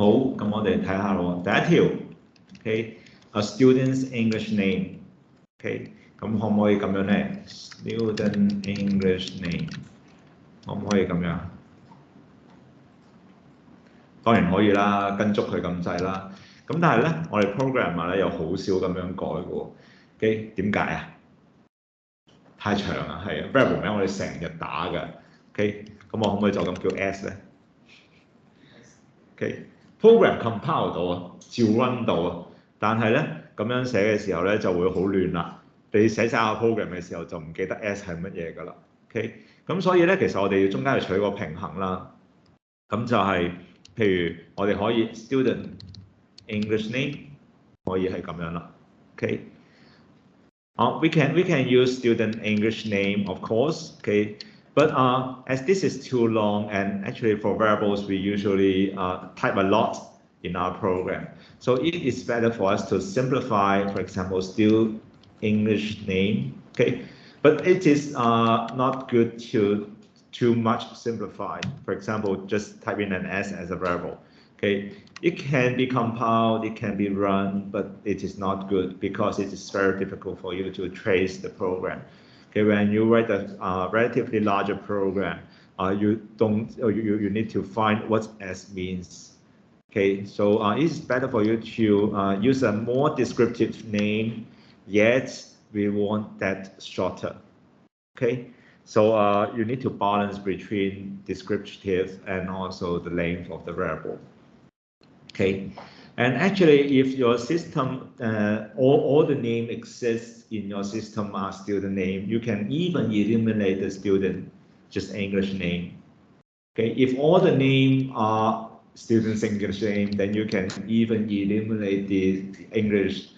好，咁我哋睇下咯。第一條 ，OK，a student's English name，OK，咁可唔可以咁樣咧 ？Student English name，可唔可以咁樣？當然可以啦，跟足佢咁滯啦。咁但係咧，我哋 programmer 咧又好少咁樣改嘅喎。OK，點解啊？太長啊，係啊 ，variable 名我哋成日打嘅。OK，咁我可唔可以就咁叫 S 咧？OK，program compile 到啊，照 run 到啊。但係咧咁樣寫嘅時候咧就會好亂啦。你寫晒下 program 嘅時候就唔記得 S 係乜嘢㗎啦。OK，咁所以咧其實我哋要中間要取個平衡啦。咁就係、譬如我哋可以 student English name 可以係咁樣啦。OK。we can use student English name, of course, okay. But as this is too long, and actually for variables, we usually type a lot in our program. So it is better for us to simplify, for example, still English name, okay. But it is not good to too much simplified. For example, just type in an S as a variable. Okay, it can be compiled, it can be run, but it is not good because it is very difficult for you to trace the program. Okay, when you write a relatively larger program, you need to find what S means. Okay, so it's better for you to use a more descriptive name, yet we want that shorter. Okay, so you need to balance between descriptive and also the length of the variable. Okay, and actually if your system, all the name exists in your system are student name, you can even eliminate the student, just English name. Okay, if all the name are students English name, then you can even eliminate the English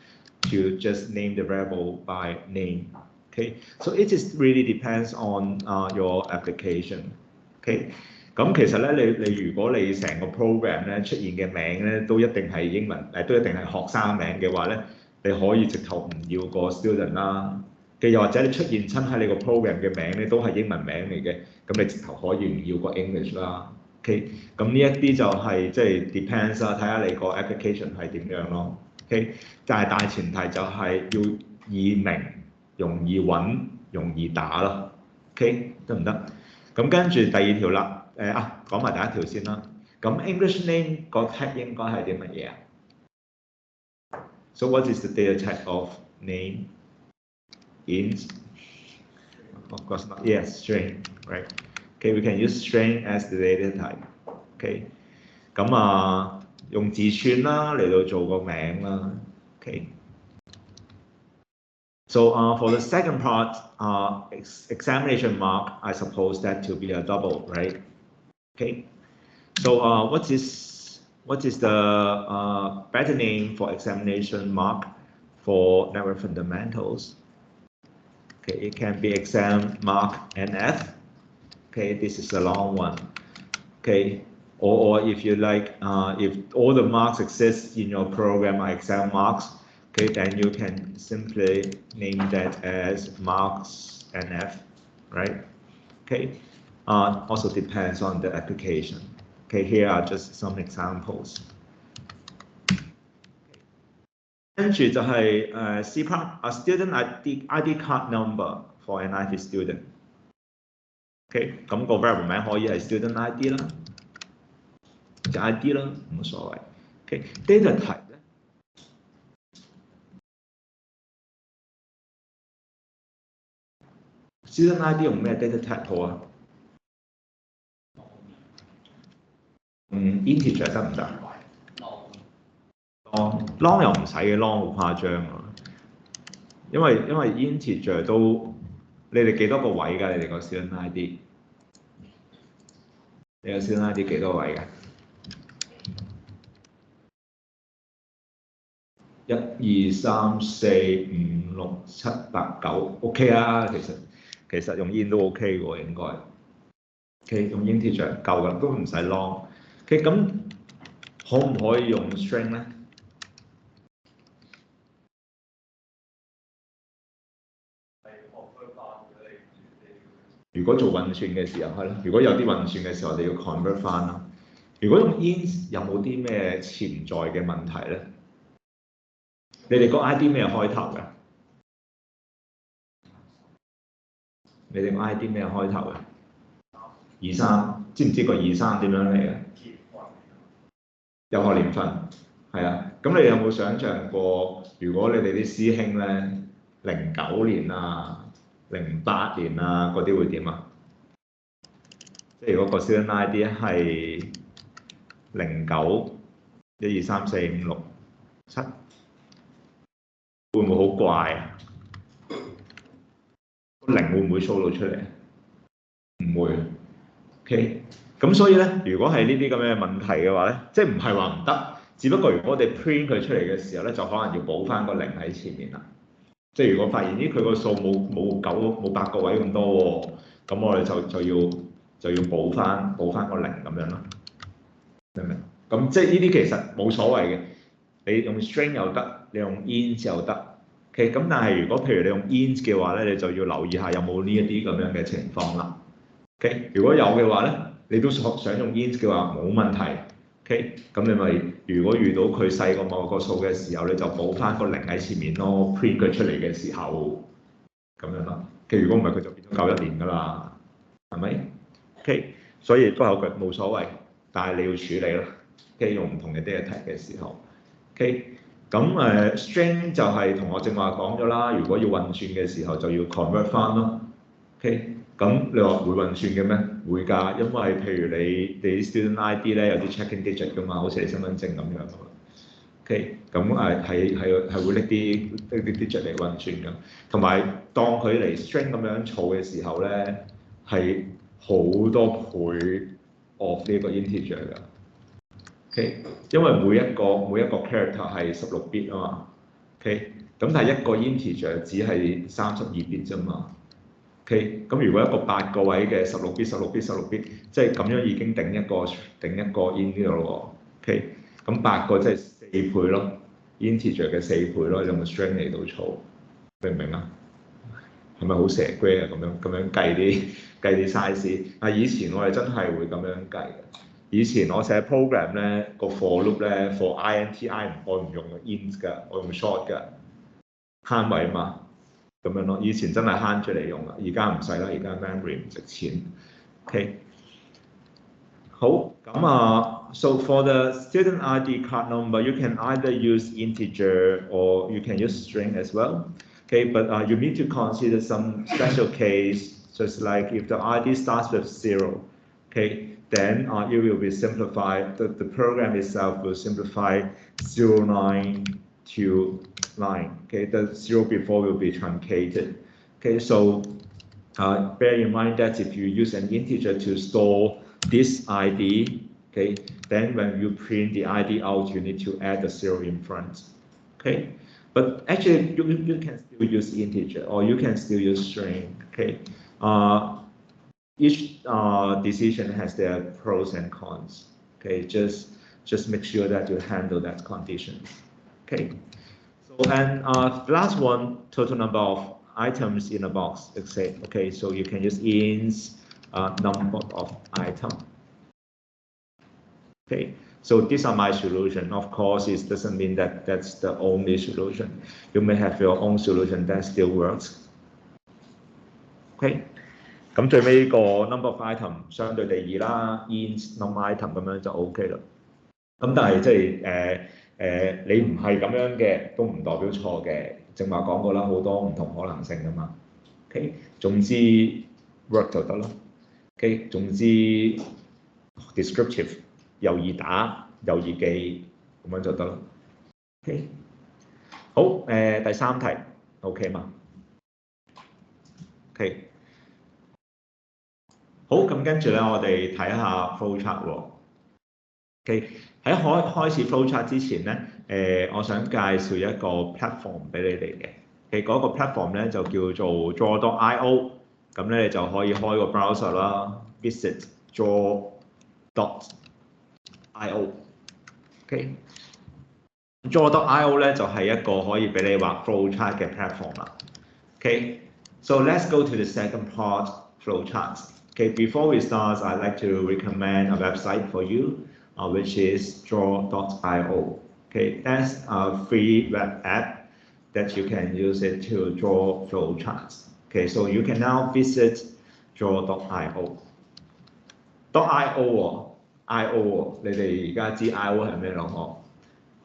to just name the variable by name. Okay, so it is really depends on your application. Okay. 咁其實咧，你如果你成個 program 咧出現嘅名咧都一定係英文，都一定係學生名嘅話咧，你可以直頭唔要個 student 啦。又或者你出現親喺你個 program 嘅名咧都係英文名嚟嘅，咁你直頭可以唔要個 English 啦。OK，咁呢一啲就係即係 depends 啦，睇下你個 application 係點樣咯。OK，但係大前提就係要易明、容易揾、容易打咯。OK，得唔得？咁跟住第二條啦。講埋第一條先啦。咁 English name 個 tag 應該係啲乜嘢啊 ？So what is the data type of name? Int? Of course not. Yes, string, right? Okay, we can use string as the data type. Okay. 咁用字串啦嚟到做個名啦。Okay. So for the second part, examination mark, I suppose that to be a double, right? Okay, so what is the better name for examination mark for network fundamentals? Okay, it can be exam mark NF. Okay, this is a long one. Okay, or if you like, if all the marks exist in your program are exam marks, okay, then you can simply name that as marks NF, right? Okay. Also depends on the application. Okay, here are just some examples. 跟住就係C part a student ID card number for an IT student. OK， 咁個 variable 名可以係 student ID 啦，就 ID 啦，冇所謂。OK，data type 咧 ，student ID 用咩 data type 好啊？integer 得唔得？long 又唔使嘅 long 好誇張啊，因為 integer 都你哋幾多個位㗎？你哋個 student ID， 你個 student ID 幾多位㗎？1、2、3、4、5、6、7、8、9 OK 啊，其實用 int 都 OK 喎，應該。OK， 用 integer 夠㗎，都唔使 long。OK， 咁可唔可以用 string 咧？如果做運算嘅時候係咯，如果有啲運算嘅時候，我哋要 convert 翻啦。如果用 ins 有冇啲咩潛在嘅問題咧？你哋個 ID 咩開頭嘅？你哋個 ID 咩開頭嘅？23，知唔知個23點樣嚟嘅？有學年份，係啊。咁你有冇想像過，如果你哋啲師兄咧09年啊、08年啊嗰啲會點啊？即係如果個 student ID 係09、1、2、3、4、5、6、7，會唔會好怪啊？個0會唔會 show 到出嚟？唔會。OK，咁所以咧，如果係呢啲咁嘅問題嘅話咧，即係唔係話唔得，只不過如果我哋 print 佢出嚟嘅時候咧，就可能要補翻個0喺前面啦。即係如果發現佢個數冇8個位咁多喎，咁我哋就要補翻個0咁樣咯，明唔明？咁即係呢啲其實冇所謂嘅，你用 string 又得，你用 int 又得。OK，咁但係如果譬如你用 int 嘅話咧，你就要留意下有冇呢一啲咁樣嘅情況啦。OK，如果有嘅話咧，你都想用 int 嘅話冇問題。OK，咁你咪如果遇到佢細過某個數嘅時候，你就補翻個0喺前面咯 ，print 佢出嚟嘅時候咁樣咯。OK，如果唔係佢就變咗91年㗎啦，係咪 ？OK，所以都有句冇所謂，但係你要處理咯。OK，用唔同嘅 data type 嘅時候 ，OK， 咁string 就係同我正話講咗啦，如果要運算嘅時候就要 convert 翻咯。OK。咁你話會運算嘅咩？會㗎，因為譬如你 student ID 咧有啲 checking digit 㗎嘛，好似你身份證咁樣㗎嘛。OK，咁係會拎啲 digit 嚟運算㗎，同埋當佢嚟 string 咁樣儲嘅時候咧，係好多倍 of 呢個 integer 㗎。OK，因為每一個 character 係16 bit 啊嘛。OK，咁但係一個 integer 只係32 bit 啫嘛。OK，咁如果一個8個位嘅16 bit，即係咁樣已經頂一個 in 呢度咯喎。OK，咁8個即係4倍咯 ，integer 嘅4倍咯，用個 string 嚟到儲，明唔明啊？係咪好蛇龜啊？咁樣計啲 size。啊，以前我哋真係會咁樣計嘅。以前我寫 program 咧個 for loop 咧 for int 我唔用 int 㗎，我用 short 㗎，慳位嘛。咁樣咯，以前真係慳出嚟用啦，而家唔使啦，而家 memory 唔值錢。OK， 好，咁so for the student ID card number, you can either use integer or you can use string as well. Okay, but you need to consider some special case, just like if the ID starts with 0, okay, then it will be simplified. The program itself will simplify 09 to 9. Okay, the 0 before will be truncated. Okay, so bear in mind that if you use an integer to store this ID, okay, then when you print the ID out, you need to add the 0 in front. Okay, but actually you can still use integer or you can still use string. Okay, each decision has their pros and cons. Okay, just make sure that you handle that condition. Okay, so and the last one, total number of items in a box. Let's say, okay, so you can use int number of item. Okay, so these are my solution. Of course, it doesn't mean that that's the only solution. You may have your own solution that still works. Okay. 咁最尾個 number of item 相對地易啦 ，int number item 咁樣就 OK 啦。咁但係即係你唔係咁樣嘅，都唔代表錯嘅。正話講過啦，好多唔同可能性噶嘛。OK， 總之 work 就得咯。OK， 總之 descriptive 又易打又易記，咁樣就得咯。OK， 好第3題 OK 嘛 ？OK。好，咁跟住咧，我哋睇下 flowchart 喎。OK， 喺開始 flowchart 之前咧，我想介紹一個 platform 俾你哋嘅。OK， 嗰個 platform 咧就叫做 draw.io， 咁咧你就可以開個 browser 啦 ，visit draw.io。OK，draw.io 咧就係一個可以俾你畫 flowchart 嘅 platform 啦。OK，so let's go to the second part, flowcharts. Okay, before we start, I'd like to recommend a website for you. which is draw.io. Okay, that's a free web app that you can use it to draw flowcharts. Okay, so you can now visit draw.io. .io 你哋而家知 I/O 係咩咯？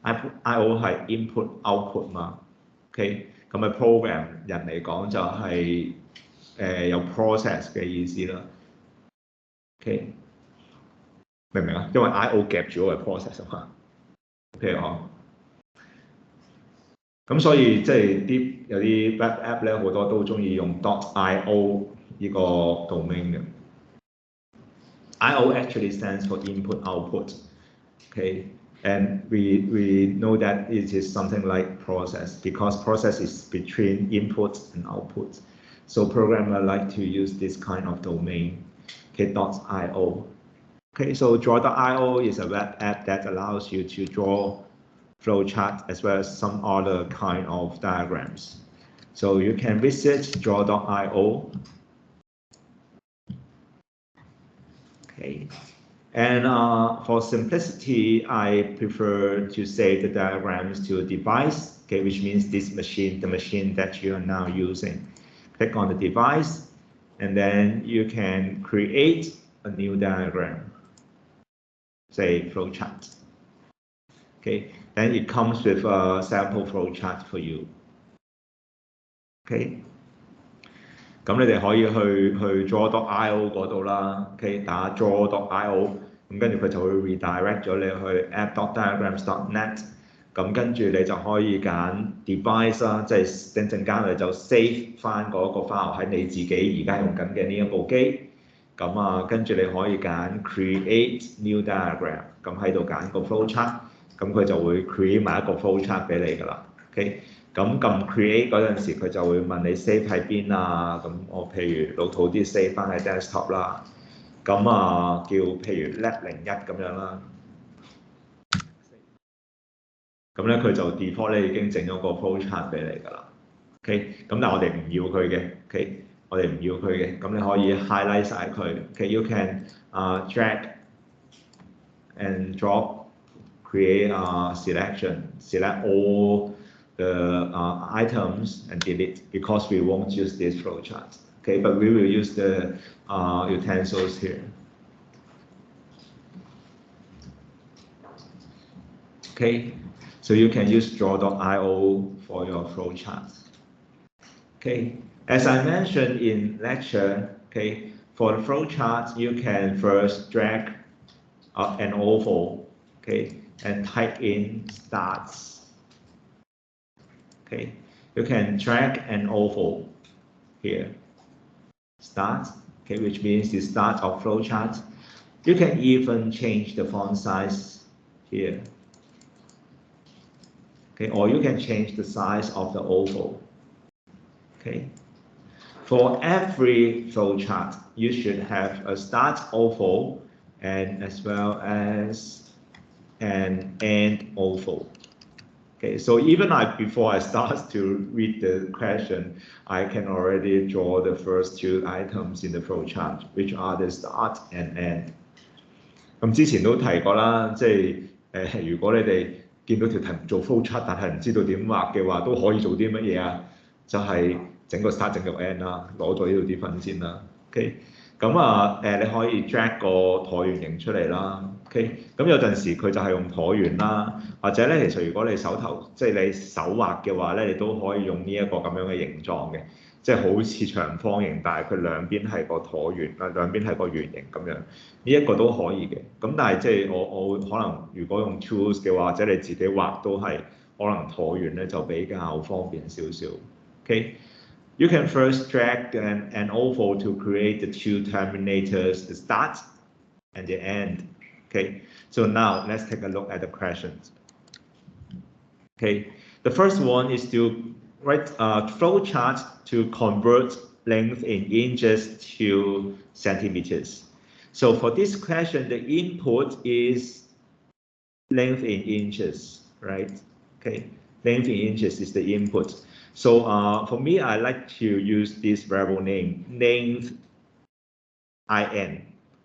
嗬，I/O 係 input output 嘛。OK，咁喺 program 人嚟講就係有 process 嘅意思啦。OK，明唔明啊？因為 I/O 夾住嗰個 process 啊嘛。OK 嗬。咁所以即係有啲 web app 咧，好多都中意用 .io 呢個 domain 嘅。I/O actually stands for input output. Okay, and we know that it is something like process because process is between input and output. So programmer like to use this kind of domain. Okay, .io. Okay, so draw.io is a web app that allows you to draw flowchart as well as some other kind of diagrams. So you can visit draw.io. Okay. And for simplicity, I prefer to save the diagrams to a device, okay, which means this machine, the machine that you are now using. Click on the device, and then you can create a new diagram, say flowchart. Okay, then it comes with a sample flowchart for you. Okay. 咁你哋可以去 draw.io 嗰度啦 ，OK 打 draw.io， 咁跟住佢就會 redirect 咗你去 app.diagrams.net， 咁跟住你就可以揀 device 啦，即係陣間你就 save 翻嗰個 file 喺你自己而家用緊嘅呢一部機，咁跟住你可以揀 create new diagram， 咁喺度揀個 flowchart， 咁佢就會 create 埋一個 flowchart 俾你㗎啦 ，OK。咁撳 create 嗰陣時，佢就會問你 save 喺邊啊？咁我譬如老土啲 save 翻喺 desktop 啦。咁叫譬如 Lab 01咁樣啦。咁咧佢就 default 咧已經整咗個 flowchart 俾你㗎啦。OK， 咁但係我哋唔要佢嘅。OK， 我哋唔要佢嘅。咁你可以 highlight 晒佢。OK，you can drag and drop, create a selection, select all the items and delete because we won't use this flowchart. Okay, but we will use the utensils here. Okay, so you can use draw.io for your flowchart. Okay, as I mentioned in lecture, okay, for the flowchart you can first drag an oval, okay, and type in starts. Okay, you can drag an oval here, start, okay, which means the start of flowchart. You can even change the font size here, okay, or you can change the size of the oval. Okay, for every flowchart, you should have a start oval and as well as an end oval. Okay, so even before I start to read the question, I can already draw the first two items in the flowchart, which are the start and end. 咁之前都提過啦，即係如果你哋見到條題目做 flowchart， 但係唔知道點畫嘅話，都可以做啲乜嘢啊？就係整個 start 整個 end 啦，攞咗呢度啲分先啦。OK， 咁你可以 drag 個橢圓形出嚟啦。OK， 咁有陣時佢就係用橢圓啦，或者咧其實如果你手頭即係你手畫嘅話咧，你都可以用呢一個咁樣嘅形狀嘅，即係好似長方形，但係佢兩邊係個橢圓啊，兩邊係個圓形咁樣，呢一個都可以嘅。咁但係即係我會可能如果用 tools 嘅話，或者你自己畫都係可能橢圓咧就比較方便少少。OK。You can first drag an oval to create the two terminators, the start and the end. Okay, so now let's take a look at the questions. Okay, the first one is to write a flowchart to convert length in inches to centimeters. So for this question, the input is length in inches, right? Okay, length in inches is the input. So for me, I like to use this variable name, length in,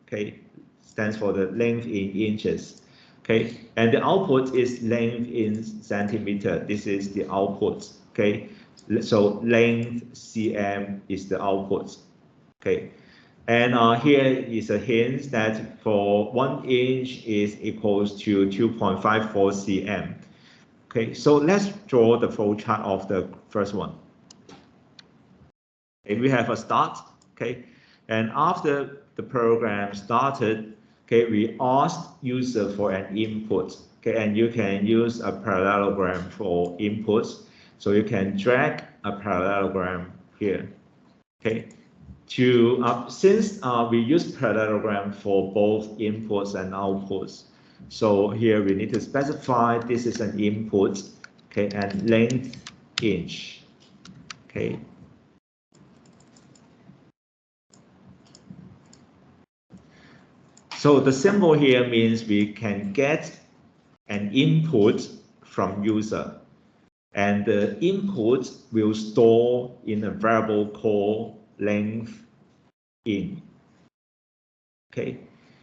okay, stands for the length in inches. Okay, and the output is length in centimeter. This is the output. Okay, so length cm is the output. Okay, and here is a hint that for 1 inch is equals to 2.54 cm. Okay, so let's draw the flow chart of the first one. Okay, we have a start. Okay, and after the program started, okay, we asked user for an input. Okay, and you can use a parallelogram for inputs. So you can drag a parallelogram here. Okay, since we use parallelogram for both inputs and outputs, so here we need to specify this is an input. Okay, and length inch. Okay. So the symbol here means we can get an input from user, and the input will store in a variable called length in. OK，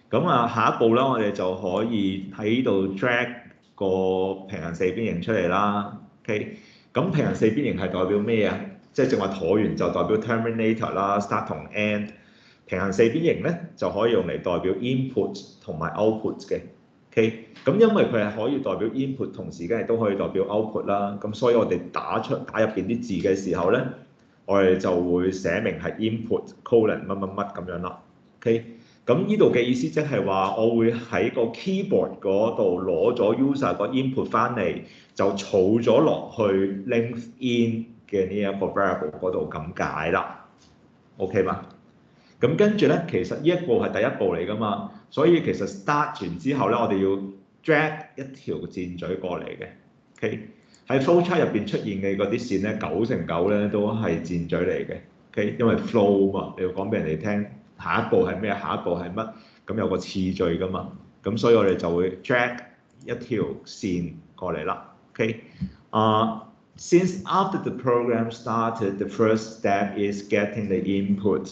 咁下一步咧，我哋就可以喺度 drag 個平行四邊形出嚟啦。OK， 咁平行四邊形係代表咩啊？即係正話橢圓就代表 terminator 啦 ，start 同 end。平行四邊形咧就可以用嚟代表 input 同埋 output 嘅。OK， 咁因為佢係可以代表 input， 同時間亦都可以代表 output 啦。咁所以我哋打入邊啲字嘅時候咧，我哋就會寫明係 input colon 乜乜乜咁樣啦。OK， 咁呢度嘅意思即係話，我會喺個 keyboard 嗰度攞咗 user 個 input 翻嚟，就儲咗落去 length in 嘅呢一個 variable 嗰度咁解啦。OK 嘛？咁跟住咧，其實呢一步係第一步嚟㗎嘛，所以其實 start 完之後咧，我哋要 drag 一條箭嘴過嚟嘅。OK， 喺 flowchart 入邊出現嘅嗰啲線咧，9成9咧都係箭嘴嚟嘅。OK， 因為 flow 嘛，你要講俾人哋聽下一步係咩，下一步係乜，咁有個次序㗎嘛，咁所以我哋就會 drag 一條線過嚟啦。OK， since after the program started, the first step is getting the input.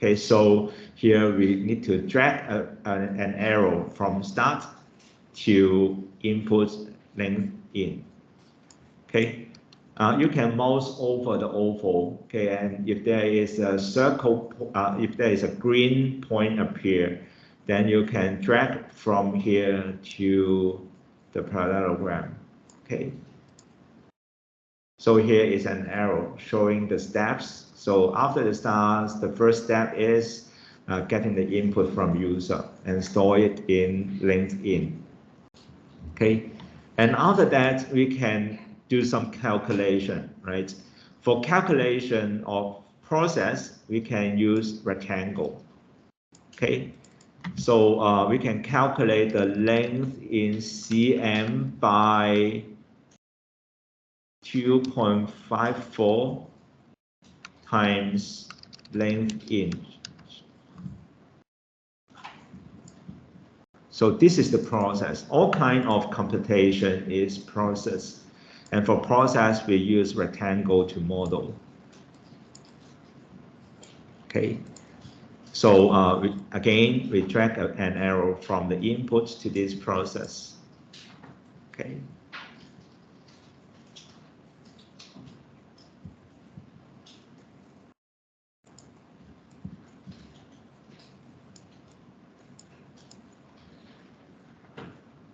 Okay, so here we need to drag an arrow from start to input length in. Okay, you can mouse over the oval. Okay, and if there is a circle, if there is a green point appear, then you can drag from here to the parallelogram. Okay. So here is an arrow showing the steps. So after the stars, the first step is getting the input from user and store it in length in. Okay, and after that we can do some calculation, right? For calculation of process, we can use rectangle. Okay, so we can calculate the length in cm by 2.54 times length in. So this is the process. All kind of computation is process. And for process, we use rectangle to model. Okay. So again, we drag an arrow from the input to this process. Okay.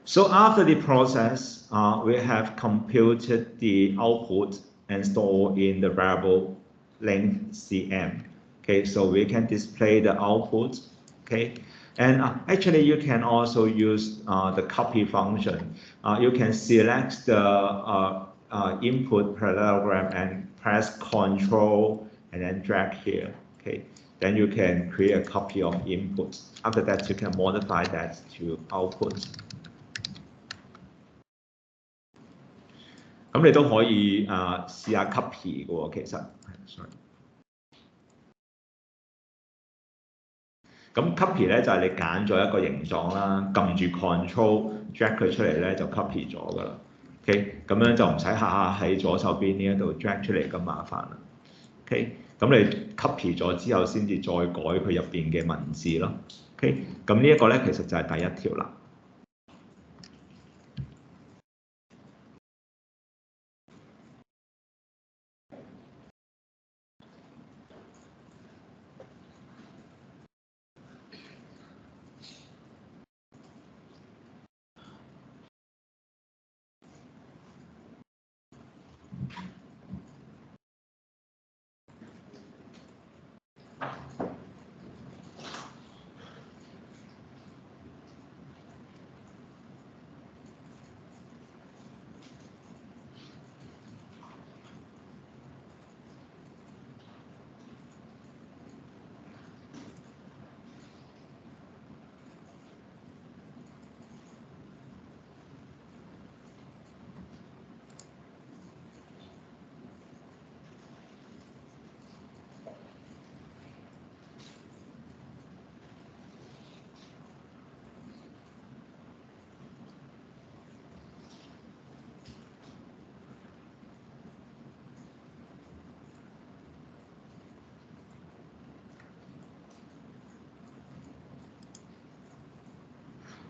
So after the process, we have computed the output and store in the variable length cm. Okay, so we can display the output. Okay, and actually you can also use the copy function. You can select the input parallelogram and press Control and then drag here. Okay, then you can create a copy of input. After that, you can modify that to output. 咁你都可以試下 copy 嘅喎，其實 ，sorry。咁 copy 咧就係你揀咗一個形狀啦，撳住 Control drag 佢出嚟咧就 copy 咗㗎啦。OK， 咁樣就唔使下下喺左手邊呢一度 drag 出嚟咁麻煩啦。OK， 咁你 copy 咗之後先至再改佢入邊嘅文字咯。OK， 咁呢一個咧其實就係第一條啦。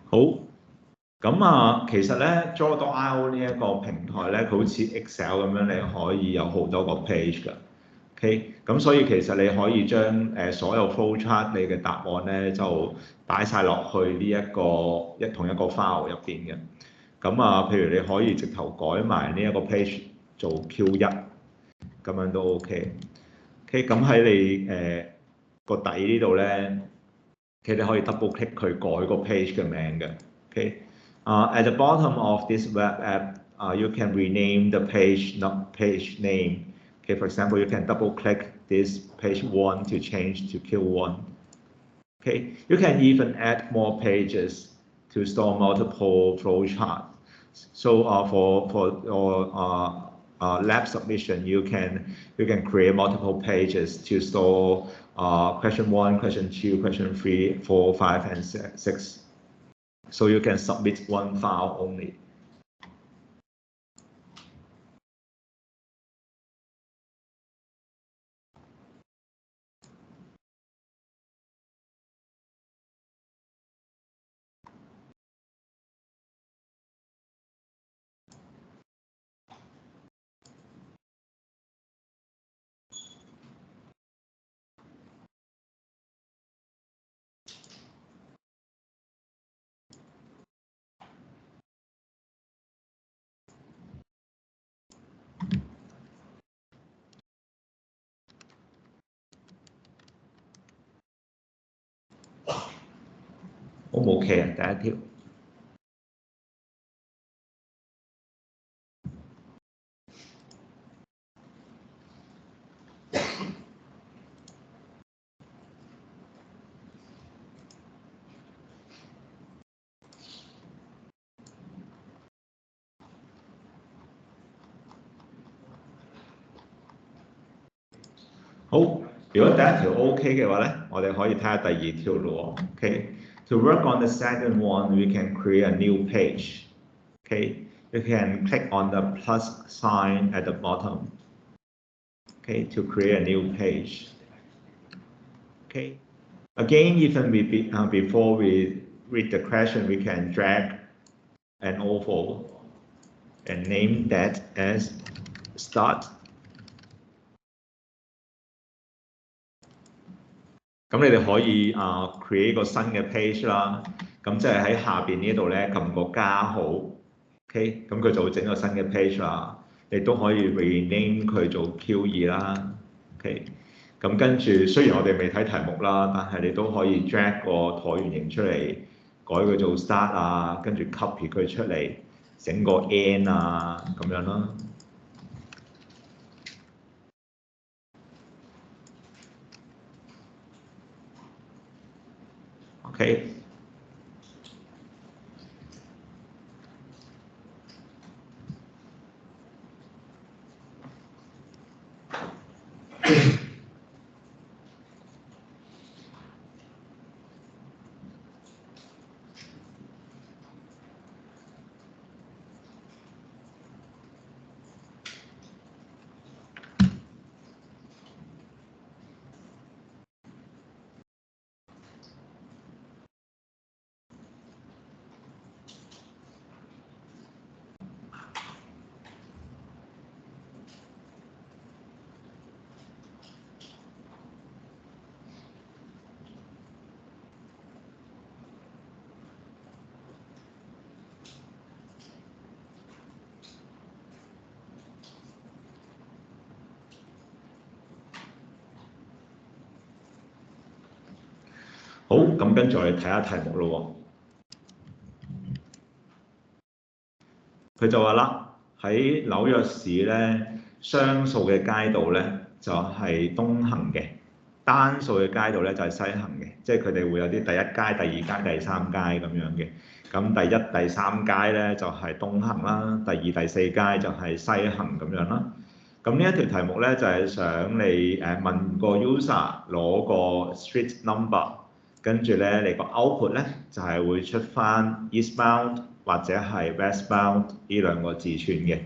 好，咁其實咧 Draw.io 呢一個平台咧，佢好似 Excel 咁樣，你可以有好多個 page 㗎。OK，咁所以其實你可以將所有 flowchart 你嘅答案咧就擺晒落去呢同一個 file 入邊嘅。譬如你可以直頭改埋呢一個 page 做 Q1，咁樣都 OK。OK，咁喺你個底呢度咧，其實你可以 double click 佢改個 page 嘅名嘅。OK，at the bottom of this web app，you can rename the page, not page name. Okay, for example, you can double click this page 1 to change to Q1. Okay, you can even add more pages to store multiple flowcharts. So for your lab submission, you can create multiple pages to store question 1, question 2, question 3, 4, 5, and 6. So you can submit one file only. 好冇企人第一條。好，如果第一條 OK 嘅話咧，我哋可以睇下第二條咯。OK， to work on the second one, we can create a new page. Okay, you can click on the plus sign at the bottom. Okay, to create a new page. Okay, again, even before we read the question, we can drag an oval and name that as start. 咁你哋可以create 個新嘅 page 啦，咁即係喺下邊呢度咧撳個加號 ，OK， 咁佢就會整個新嘅 page 啦。你都可以 rename 佢做 Q2 啦 ，OK， 咁跟住雖然我哋未睇題目啦，但係你都可以 drag 個橢圓形出嚟，改佢做 start 啊，跟住 copy 佢出嚟，整個 end 啊咁樣啦。OK。好，咁跟住我哋睇下題目咯喎。佢就話啦，喺紐約市咧，雙數嘅街道咧就係東行嘅，單數嘅街道咧就係西行嘅，即係佢哋會有啲第一街、第二街、第三街咁樣嘅。咁第一、第三街咧就係東行啦，第二、第四街就係西行咁樣啦。咁呢一條題目咧就係想你問個 user 攞個 street number。跟住咧，你個 output 咧就係會出翻 eastbound 或者係 westbound 呢兩個字串嘅。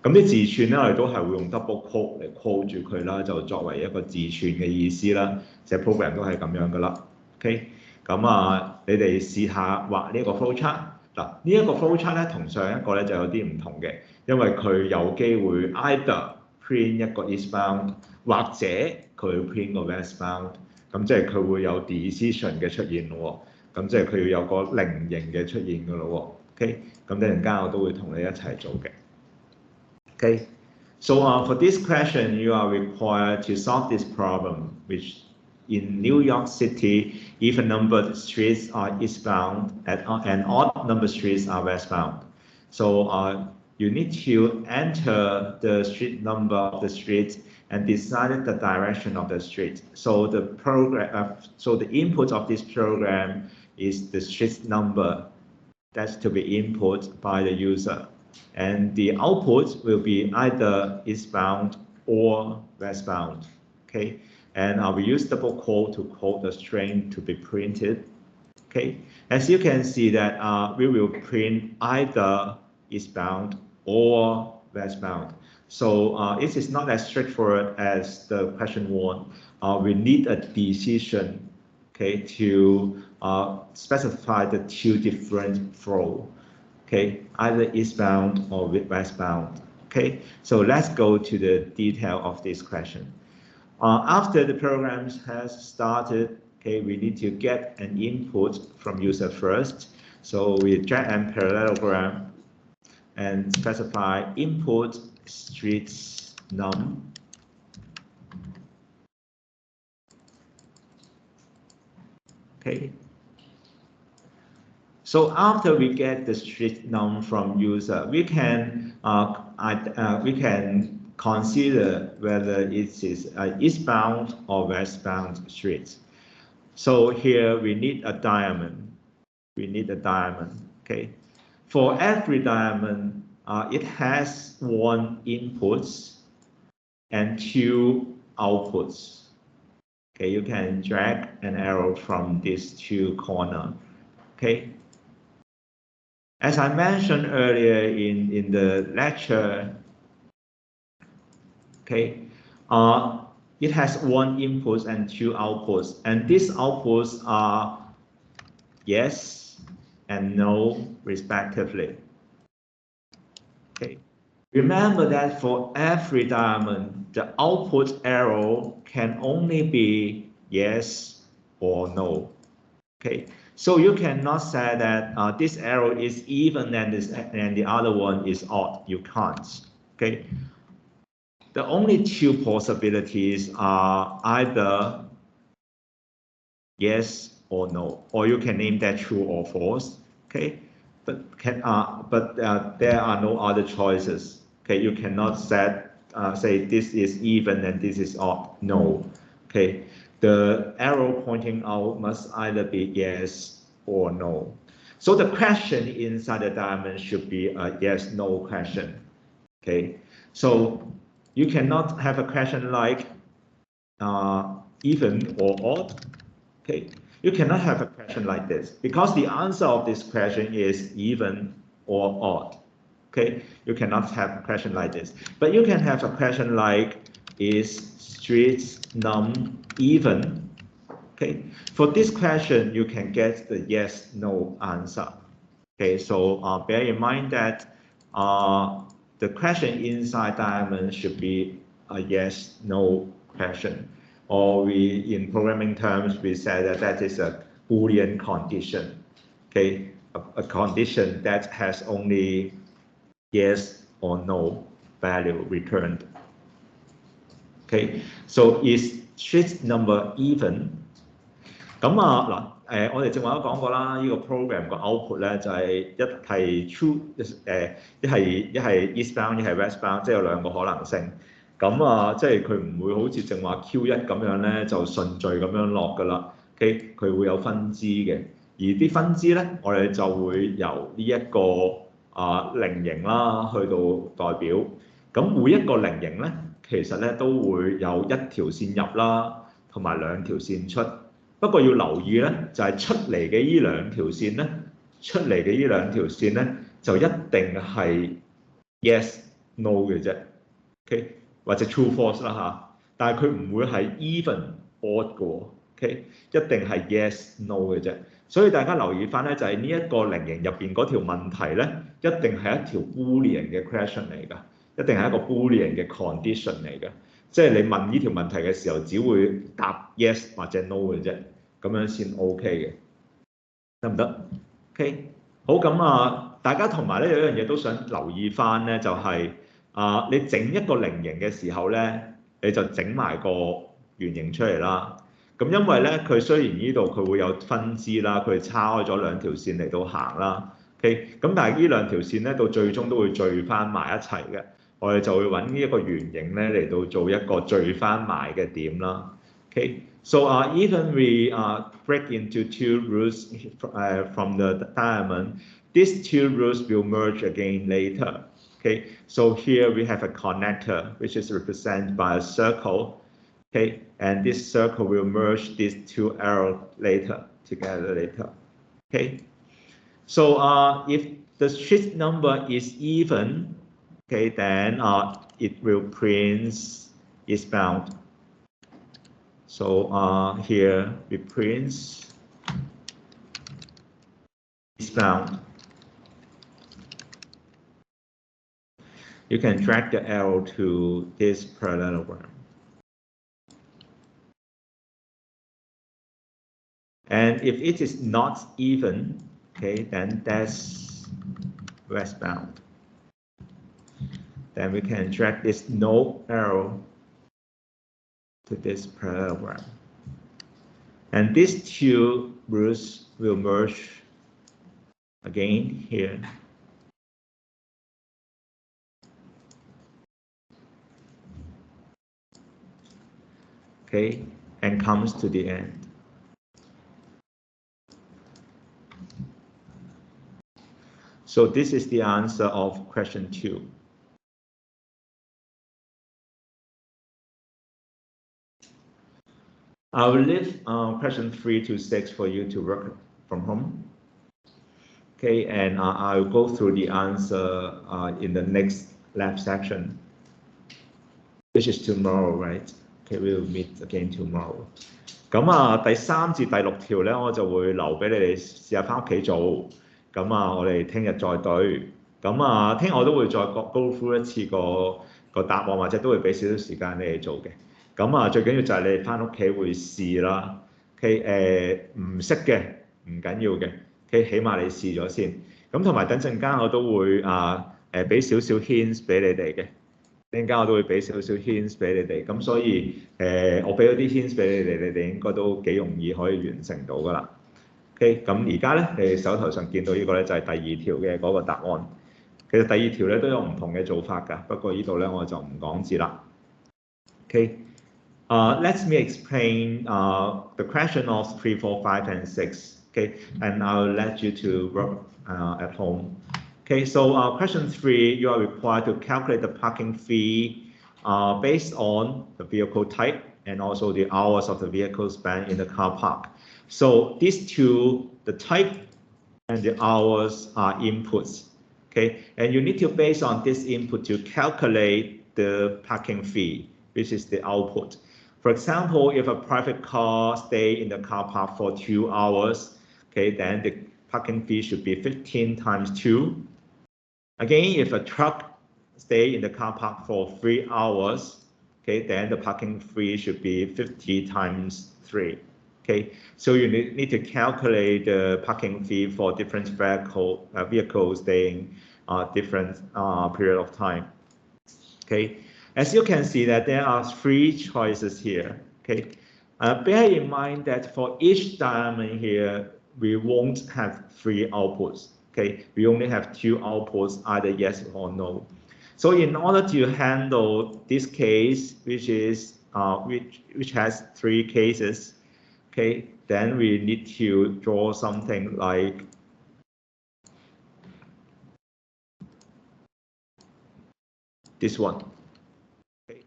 咁啲字串咧，我哋都係會用 double quote 嚟 quote 住佢啦，就作為一個字串嘅意思啦。寫 program 都係咁樣噶啦。OK，你哋試下畫呢一個 flowchart。嗱，呢一個 flowchart 咧同上一個咧就有啲唔同嘅，因為佢有機會 either print 一個 eastbound 或者佢會 print 個 westbound， 咁即係佢會有 decision 嘅出現咯喎，咁即係佢要有個菱形嘅出現㗎咯喎。OK， 咁一陣間我都會同你一齊做嘅。OK， so for this question you are required to solve this problem, which in New York City, even numbered streets are eastbound and odd number streets are westbound. So you need to enter the street number of the street and decide the direction of the street. So the input of this program is the street number that's to be input by the user. And the output will be either eastbound or westbound. Okay. And we use double quote to quote the string to be printed. Okay, as you can see that we will print either eastbound or westbound. So it is not as straightforward as the question one. We need a decision, okay, to specify the two different flow, okay, either eastbound or westbound. Okay, so let's go to the detail of this question. After the program has started, okay, we need to get an input from user first. So we drag and parallelogram and specify input streets num. Okay. So after we get the street num from user, we can consider whether it is eastbound or westbound street. So here we need a diamond. We need a diamond. Okay. For every diamond, it has one inputs and two outputs. Okay, you can drag an arrow from these two corners. Okay. As I mentioned earlier in the lecture, okay, it has one input and two outputs, and these outputs are yes and no respectively. Okay, remember that for every diamond, the output arrow can only be yes or no. Okay, so you cannot say that this arrow is even and the other one is odd. You can't. Okay. The only two possibilities are either yes or no, or you can name that true or false. Okay, but there are no other choices. Okay, you cannot say this is even and this is odd. No. Okay, the arrow pointing out must either be yes or no. So the question inside the diamond should be a yes/no question. Okay, so you cannot have a question like even or odd. Okay, you cannot have a question like this because the answer of this question is even or odd. Okay, you cannot have a question like this, but you can have a question like is streets num even? Okay, for this question you can get the yes/no answer. Okay, so bear in mind that the question inside diamond should be a yes/no question, or in programming terms we say that is a Boolean condition. Okay, a condition that has only yes or no value returned. Okay, so is street number even? 咁我哋正話都講過啦，呢個 program 個 output 咧就係一係 true 一係 eastbound 一係 westbound， 即係有兩個可能性。咁即係佢唔會好似正話 Q1 咁樣咧就順序咁樣落㗎啦。OK， 佢會有分支嘅，而啲分支咧我哋就會由呢一個菱形啦去到代表。咁每一個菱形咧其實咧都會有一條線入啦，同埋兩條線出。不過要留意咧，就係出嚟嘅呢兩條線咧，就一定係 yes no 嘅啫 ，OK 或者 true false 啦嚇，但係佢唔會係 even odd 嘅喎 OK， 一定係 yes no 嘅啫。所以大家留意翻咧，就係呢一個菱形入邊嗰條問題咧，一定係一條 Boolean 嘅 question 嚟㗎，一定係一個 Boolean 嘅 condition 嚟嘅。即係你問呢條問題嘅時候，只會答 yes 或者 no 嘅啫，咁樣先 OK 嘅，得唔得 ？OK， 好咁啊，大家同埋咧有一樣嘢都想留意翻咧，就係你整一個菱形嘅時候咧，你就整埋個圓形出嚟啦。咁因為咧，佢雖然呢度佢會有分支啦，佢叉開咗兩條線嚟到行啦。OK，咁但係呢兩條線咧，到最終都會聚翻埋一齊嘅。我哋就會揾呢一個圓形咧嚟到做一個聚翻埋嘅點啦。OK，so even we break into two roots from the diamond, these two roots will merge again later. Okay，so here we have a connector which is represented by a circle. Okay, and this circle will merge these two arrows together later. Okay, so if the sheet number is even, okay, then it will print is bound. So here we print is bound. You can drag the arrow to this parallelogram. And if it is not even, okay, then that's westbound. Then we can drag this no arrow to this parallelogram. And these two roots will merge again here. Okay, and comes to the end. So this is the answer of question 2. I will leave question 3 to 6 for you to work from home. Okay, and I will go through the answer in the next lab section, which is tomorrow, right? Okay, we will meet again tomorrow. 咁第3至第6條咧，我就會留俾你哋試下翻屋企做。咁我哋聽日再對。咁聽日我都會再 go through 一次個答案，或者都會俾少少時間你哋做嘅。咁最緊要就係你哋翻屋企會試啦。OK， 唔識嘅唔緊要嘅。OK， 起碼你試咗先。咁同埋等陣間我都會俾少少 hints 俾你哋嘅。陣間我都會俾少少 hints 俾你哋。咁所以我俾咗啲 hints 俾你哋，你哋應該都幾容易可以完成到㗎啦。OK， 咁而家咧，你哋手頭上見到呢個咧就係第2條嘅嗰個答案。其實第2條咧都有唔同嘅做法㗎，不過呢度咧我就唔講字啦。OK，let me explain the question of 3, 4, 5, and 6. Okay, and I'll let you to work at home. Okay, so question 3, you are required to calculate the parking fee based on the vehicle type and also the hours of the vehicle spent in the car park. So these two, the type and the hours are inputs. Okay, and you need to base on this input to calculate the parking fee, which is the output. For example, if a private car stay in the car park for 2 hours, okay, then the parking fee should be 15 times 2. Again, if a truck stay in the car park for 3 hours, okay, then the parking fee should be 50 times 3. Okay, so you need to calculate the parking fee for different vehicles staying different period of time. Okay, as you can see that there are 3 choices here. Okay, bear in mind that for each diamond here, we won't have 3 outputs. Okay, we only have 2 outputs, either yes or no. So in order to handle this case, which is which has 3 cases, okay, then we need to draw something like this one. Okay.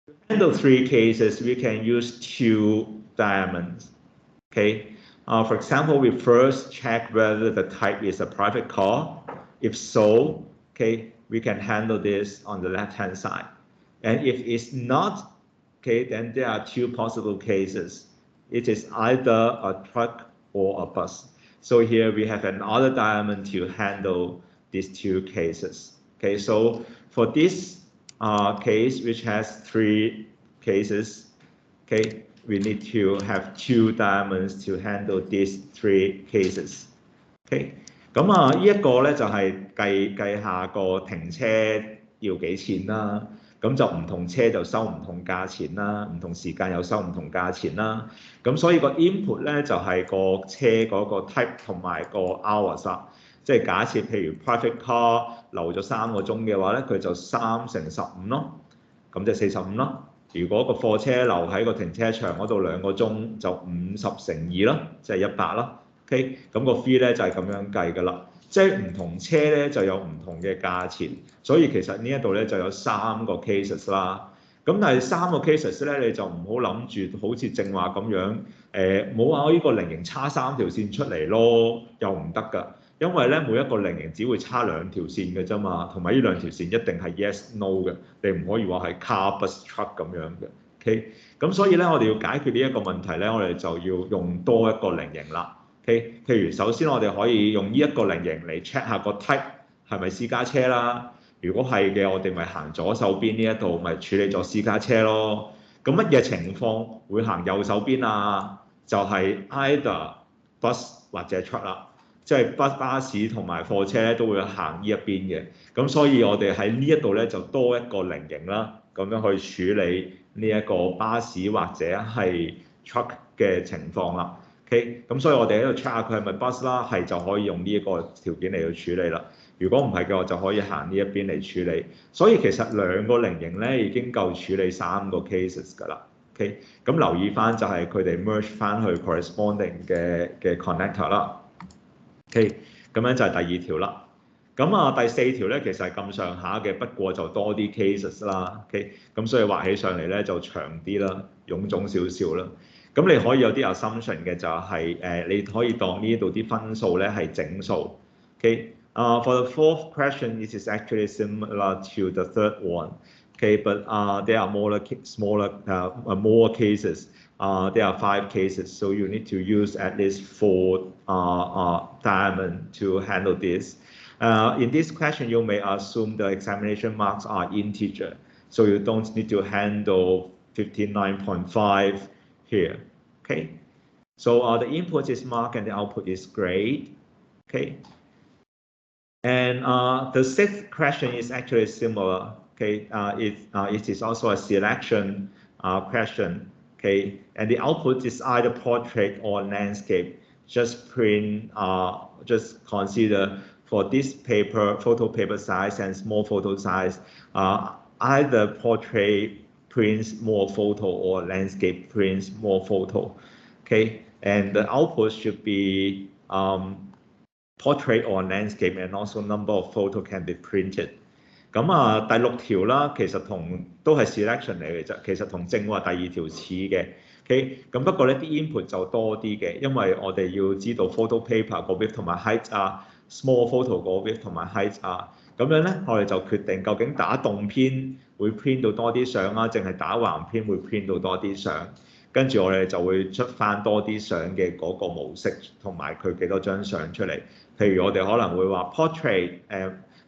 To handle 3 cases, we can use 2 diamonds. Okay. For example, we first check whether the type is a private car. If so, okay, we can handle this on the left-hand side. And if it's not, okay, then there are 2 possible cases. it is either a truck or a bus. So here we have another diamond to handle these two cases. Okay, so for this case, which has 3 cases, okay, we need to have 2 diamonds to handle these 3 cases. OK，咁呢一個咧就係計下個停車要幾錢啦，咁就唔同車就收唔同價錢啦，唔同時間又收唔同價錢啦。咁所以個 input 咧就係個車嗰個 type 同埋個 hours 啦。即係假設譬如 private car 留咗3個鐘嘅話咧，佢就3乘15咯，咁就45咯。如果個貨車留喺個停車場嗰度2個鐘，就50乘2咯，即係100咯。OK， 咁個 fee 咧就係咁樣計㗎啦，即係唔同車咧就有唔同嘅價錢，所以其實呢一度咧就有3個 cases 啦。咁但係3個 cases 咧，你就唔好諗住好似正話咁樣，冇話呢個菱形叉3條線出嚟咯，又唔得㗎，因為咧每一個菱形只會叉2條線嘅啫嘛，同埋呢2條線一定係 yes no 嘅，你唔可以話係 car bus truck 咁樣嘅。OK， 咁所以咧我哋要解決呢一個問題咧，我哋就要用多一個菱形啦。OK， 譬如首先我哋可以用呢一個菱形嚟 check 下個 type 係咪私家車啦。如果係嘅，我哋咪行左手邊呢一度，咪處理咗私家車咯。咁乜嘢情況會行右手邊啊？就係 either bus 或者 truck 啦，即係巴士同埋貨車咧都會行呢一邊嘅。咁所以我哋喺呢一度咧就多一個菱形啦，咁樣去處理呢一個巴士或者係 truck 嘅情況啦。OK， 咁所以我哋喺度 check 下佢係咪 bus 啦，係就可以用呢一個條件嚟去處理啦。如果唔係嘅話，就可以行呢一邊嚟處理。所以其實2個菱形咧已經夠處理3個 cases 㗎啦。OK， 咁留意翻就係佢哋 merge 翻去 corresponding 嘅 connector 啦。OK， 咁樣就係第2條啦。咁第4條咧其實係咁上下嘅，不過就多啲 cases 啦。OK， 咁所以畫起上嚟咧就長啲啦，臃腫少少啦。咁你可以有啲 assumption 嘅就係你可以當呢度啲分數咧係整數。Okay, for the 4th question, it is actually similar to the 3rd one. Okay, but there are more cases. There are 5 cases, so you need to use at least 4 diamonds to handle this. In this question, you may assume the examination marks are integer, so you don't need to handle 59.5 here. Okay, so the input is marked and the output is grade. Okay, and the 6th question is actually similar. Okay, it is also a selection question. Okay, and the output is either portrait or landscape. Just consider for this paper, photo paper size and small photo size, either portrait prints more photo or landscape prints more photo. Okay, and the output should be portrait or landscape, and also number of photo can be printed. 咁第6條啦，其實都係 selection 嚟嘅啫，其實同正話第2條似嘅。OK， 咁不過咧啲 input 就多啲嘅，因為我哋要知道 photo paper 個 width 同埋 height small photo 個 width 同埋 height 咁樣咧我哋就決定究竟打動篇會 print 到多啲相啊，淨係打橫篇會 print 到多啲相。跟住我哋就會出翻多啲相嘅嗰個模式，同埋佢幾多張相出嚟。譬如我哋可能會話 portrait，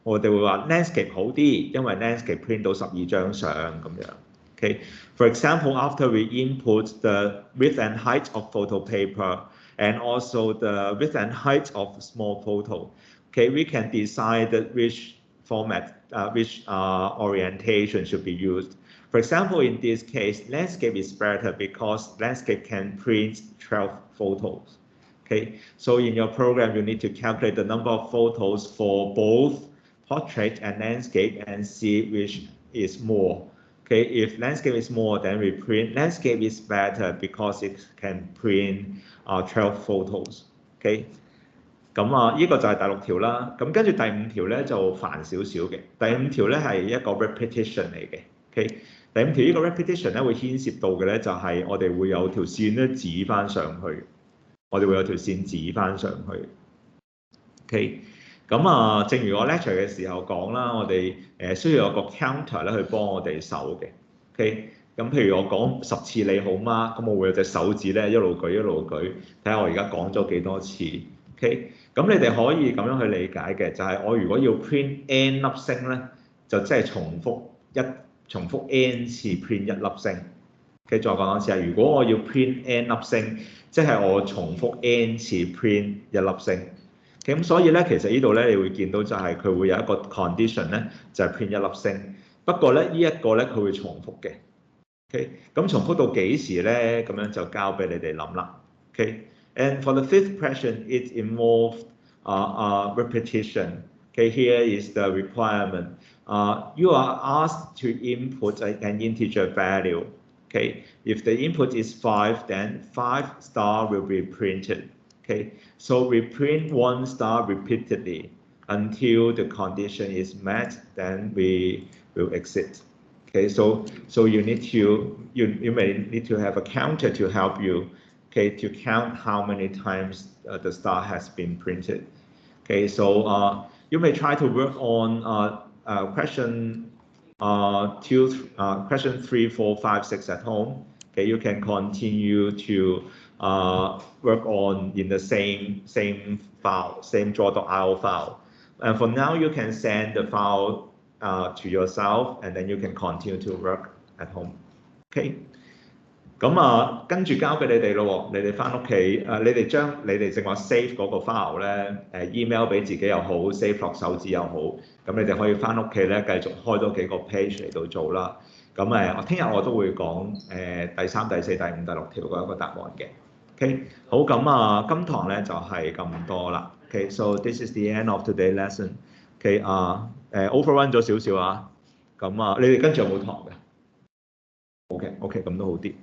我哋會話 landscape 好啲，因為 landscape print 到12張相咁樣。Okay, for example, after we input the width and height of photo paper and also the width and height of small photo, okay, we can decide which format, which orientation should be used. For example, in this case, landscape is better because landscape can print 12 photos. Okay, so in your program, you need to calculate the number of photos for both portrait and landscape and see which is more. Okay, if landscape is more, then we print landscape is better because it can print 12 photos. Okay, 咁呢個就係第6條啦。咁跟住第5條咧就煩少少嘅。第5條咧係一個 repetition 嚟嘅。Okay， 第5條呢個 repetition 咧會牽涉到嘅咧就係我哋會有條線咧指翻上去。我哋會有條線指翻上去。OK， 咁正如我 lecture 嘅時候講啦，我哋需要有個 counter 咧去幫我哋手嘅。OK，咁譬如我講10次你好嗎？咁我會有隻手指咧一路舉一路舉，睇下我而家講咗幾多次。OK，咁你哋可以咁樣去理解嘅，就係我如果要 print n 粒星咧，就即係重複 n 次 print 一粒星。OK，再講多次啊，如果我要 print n 粒星，即係我重複 n 次 print 一粒星。咁所以咧，其實呢度咧，你會見到就係佢會有一個 condition 咧，就係 print 一粒星。不過咧，呢一個咧，佢會重複嘅。OK，咁重複到幾時咧？咁樣就交俾你哋諗啦。OK，and for the fifth question, it involved repetition. Okay, here is the requirement. You are asked to input an integer value. Okay, if the input is 5, then 5 star will be printed. Okay, so we print 1 star repeatedly until the condition is met, then we will exit. Okay, so you need to you may need to have a counter to help you, okay, to count how many times the star has been printed. Okay, so you may try to work on question 3, 4, 5, 6 at home. Okay, you can continue to work on in the same file, same draw.io file. And for now, you can send the file to yourself, and then you can continue to work at home. OK， 咁跟住交俾你哋咯喎，你哋翻屋企你哋將你哋正話 save 嗰個 file 咧email 俾自己又好 ，save 落手指又好，咁你哋可以翻屋企咧繼續開多幾個 page 嚟到做啦。咁我聽日我都會講第3、第4、第5、第6條嗰一個答案嘅。OK， 好咁今堂咧就係咁多啦。OK，so this is the end of today's lesson。OK，overrun 咗少少啊。咁你哋跟住有冇堂嘅？OK，咁都好啲。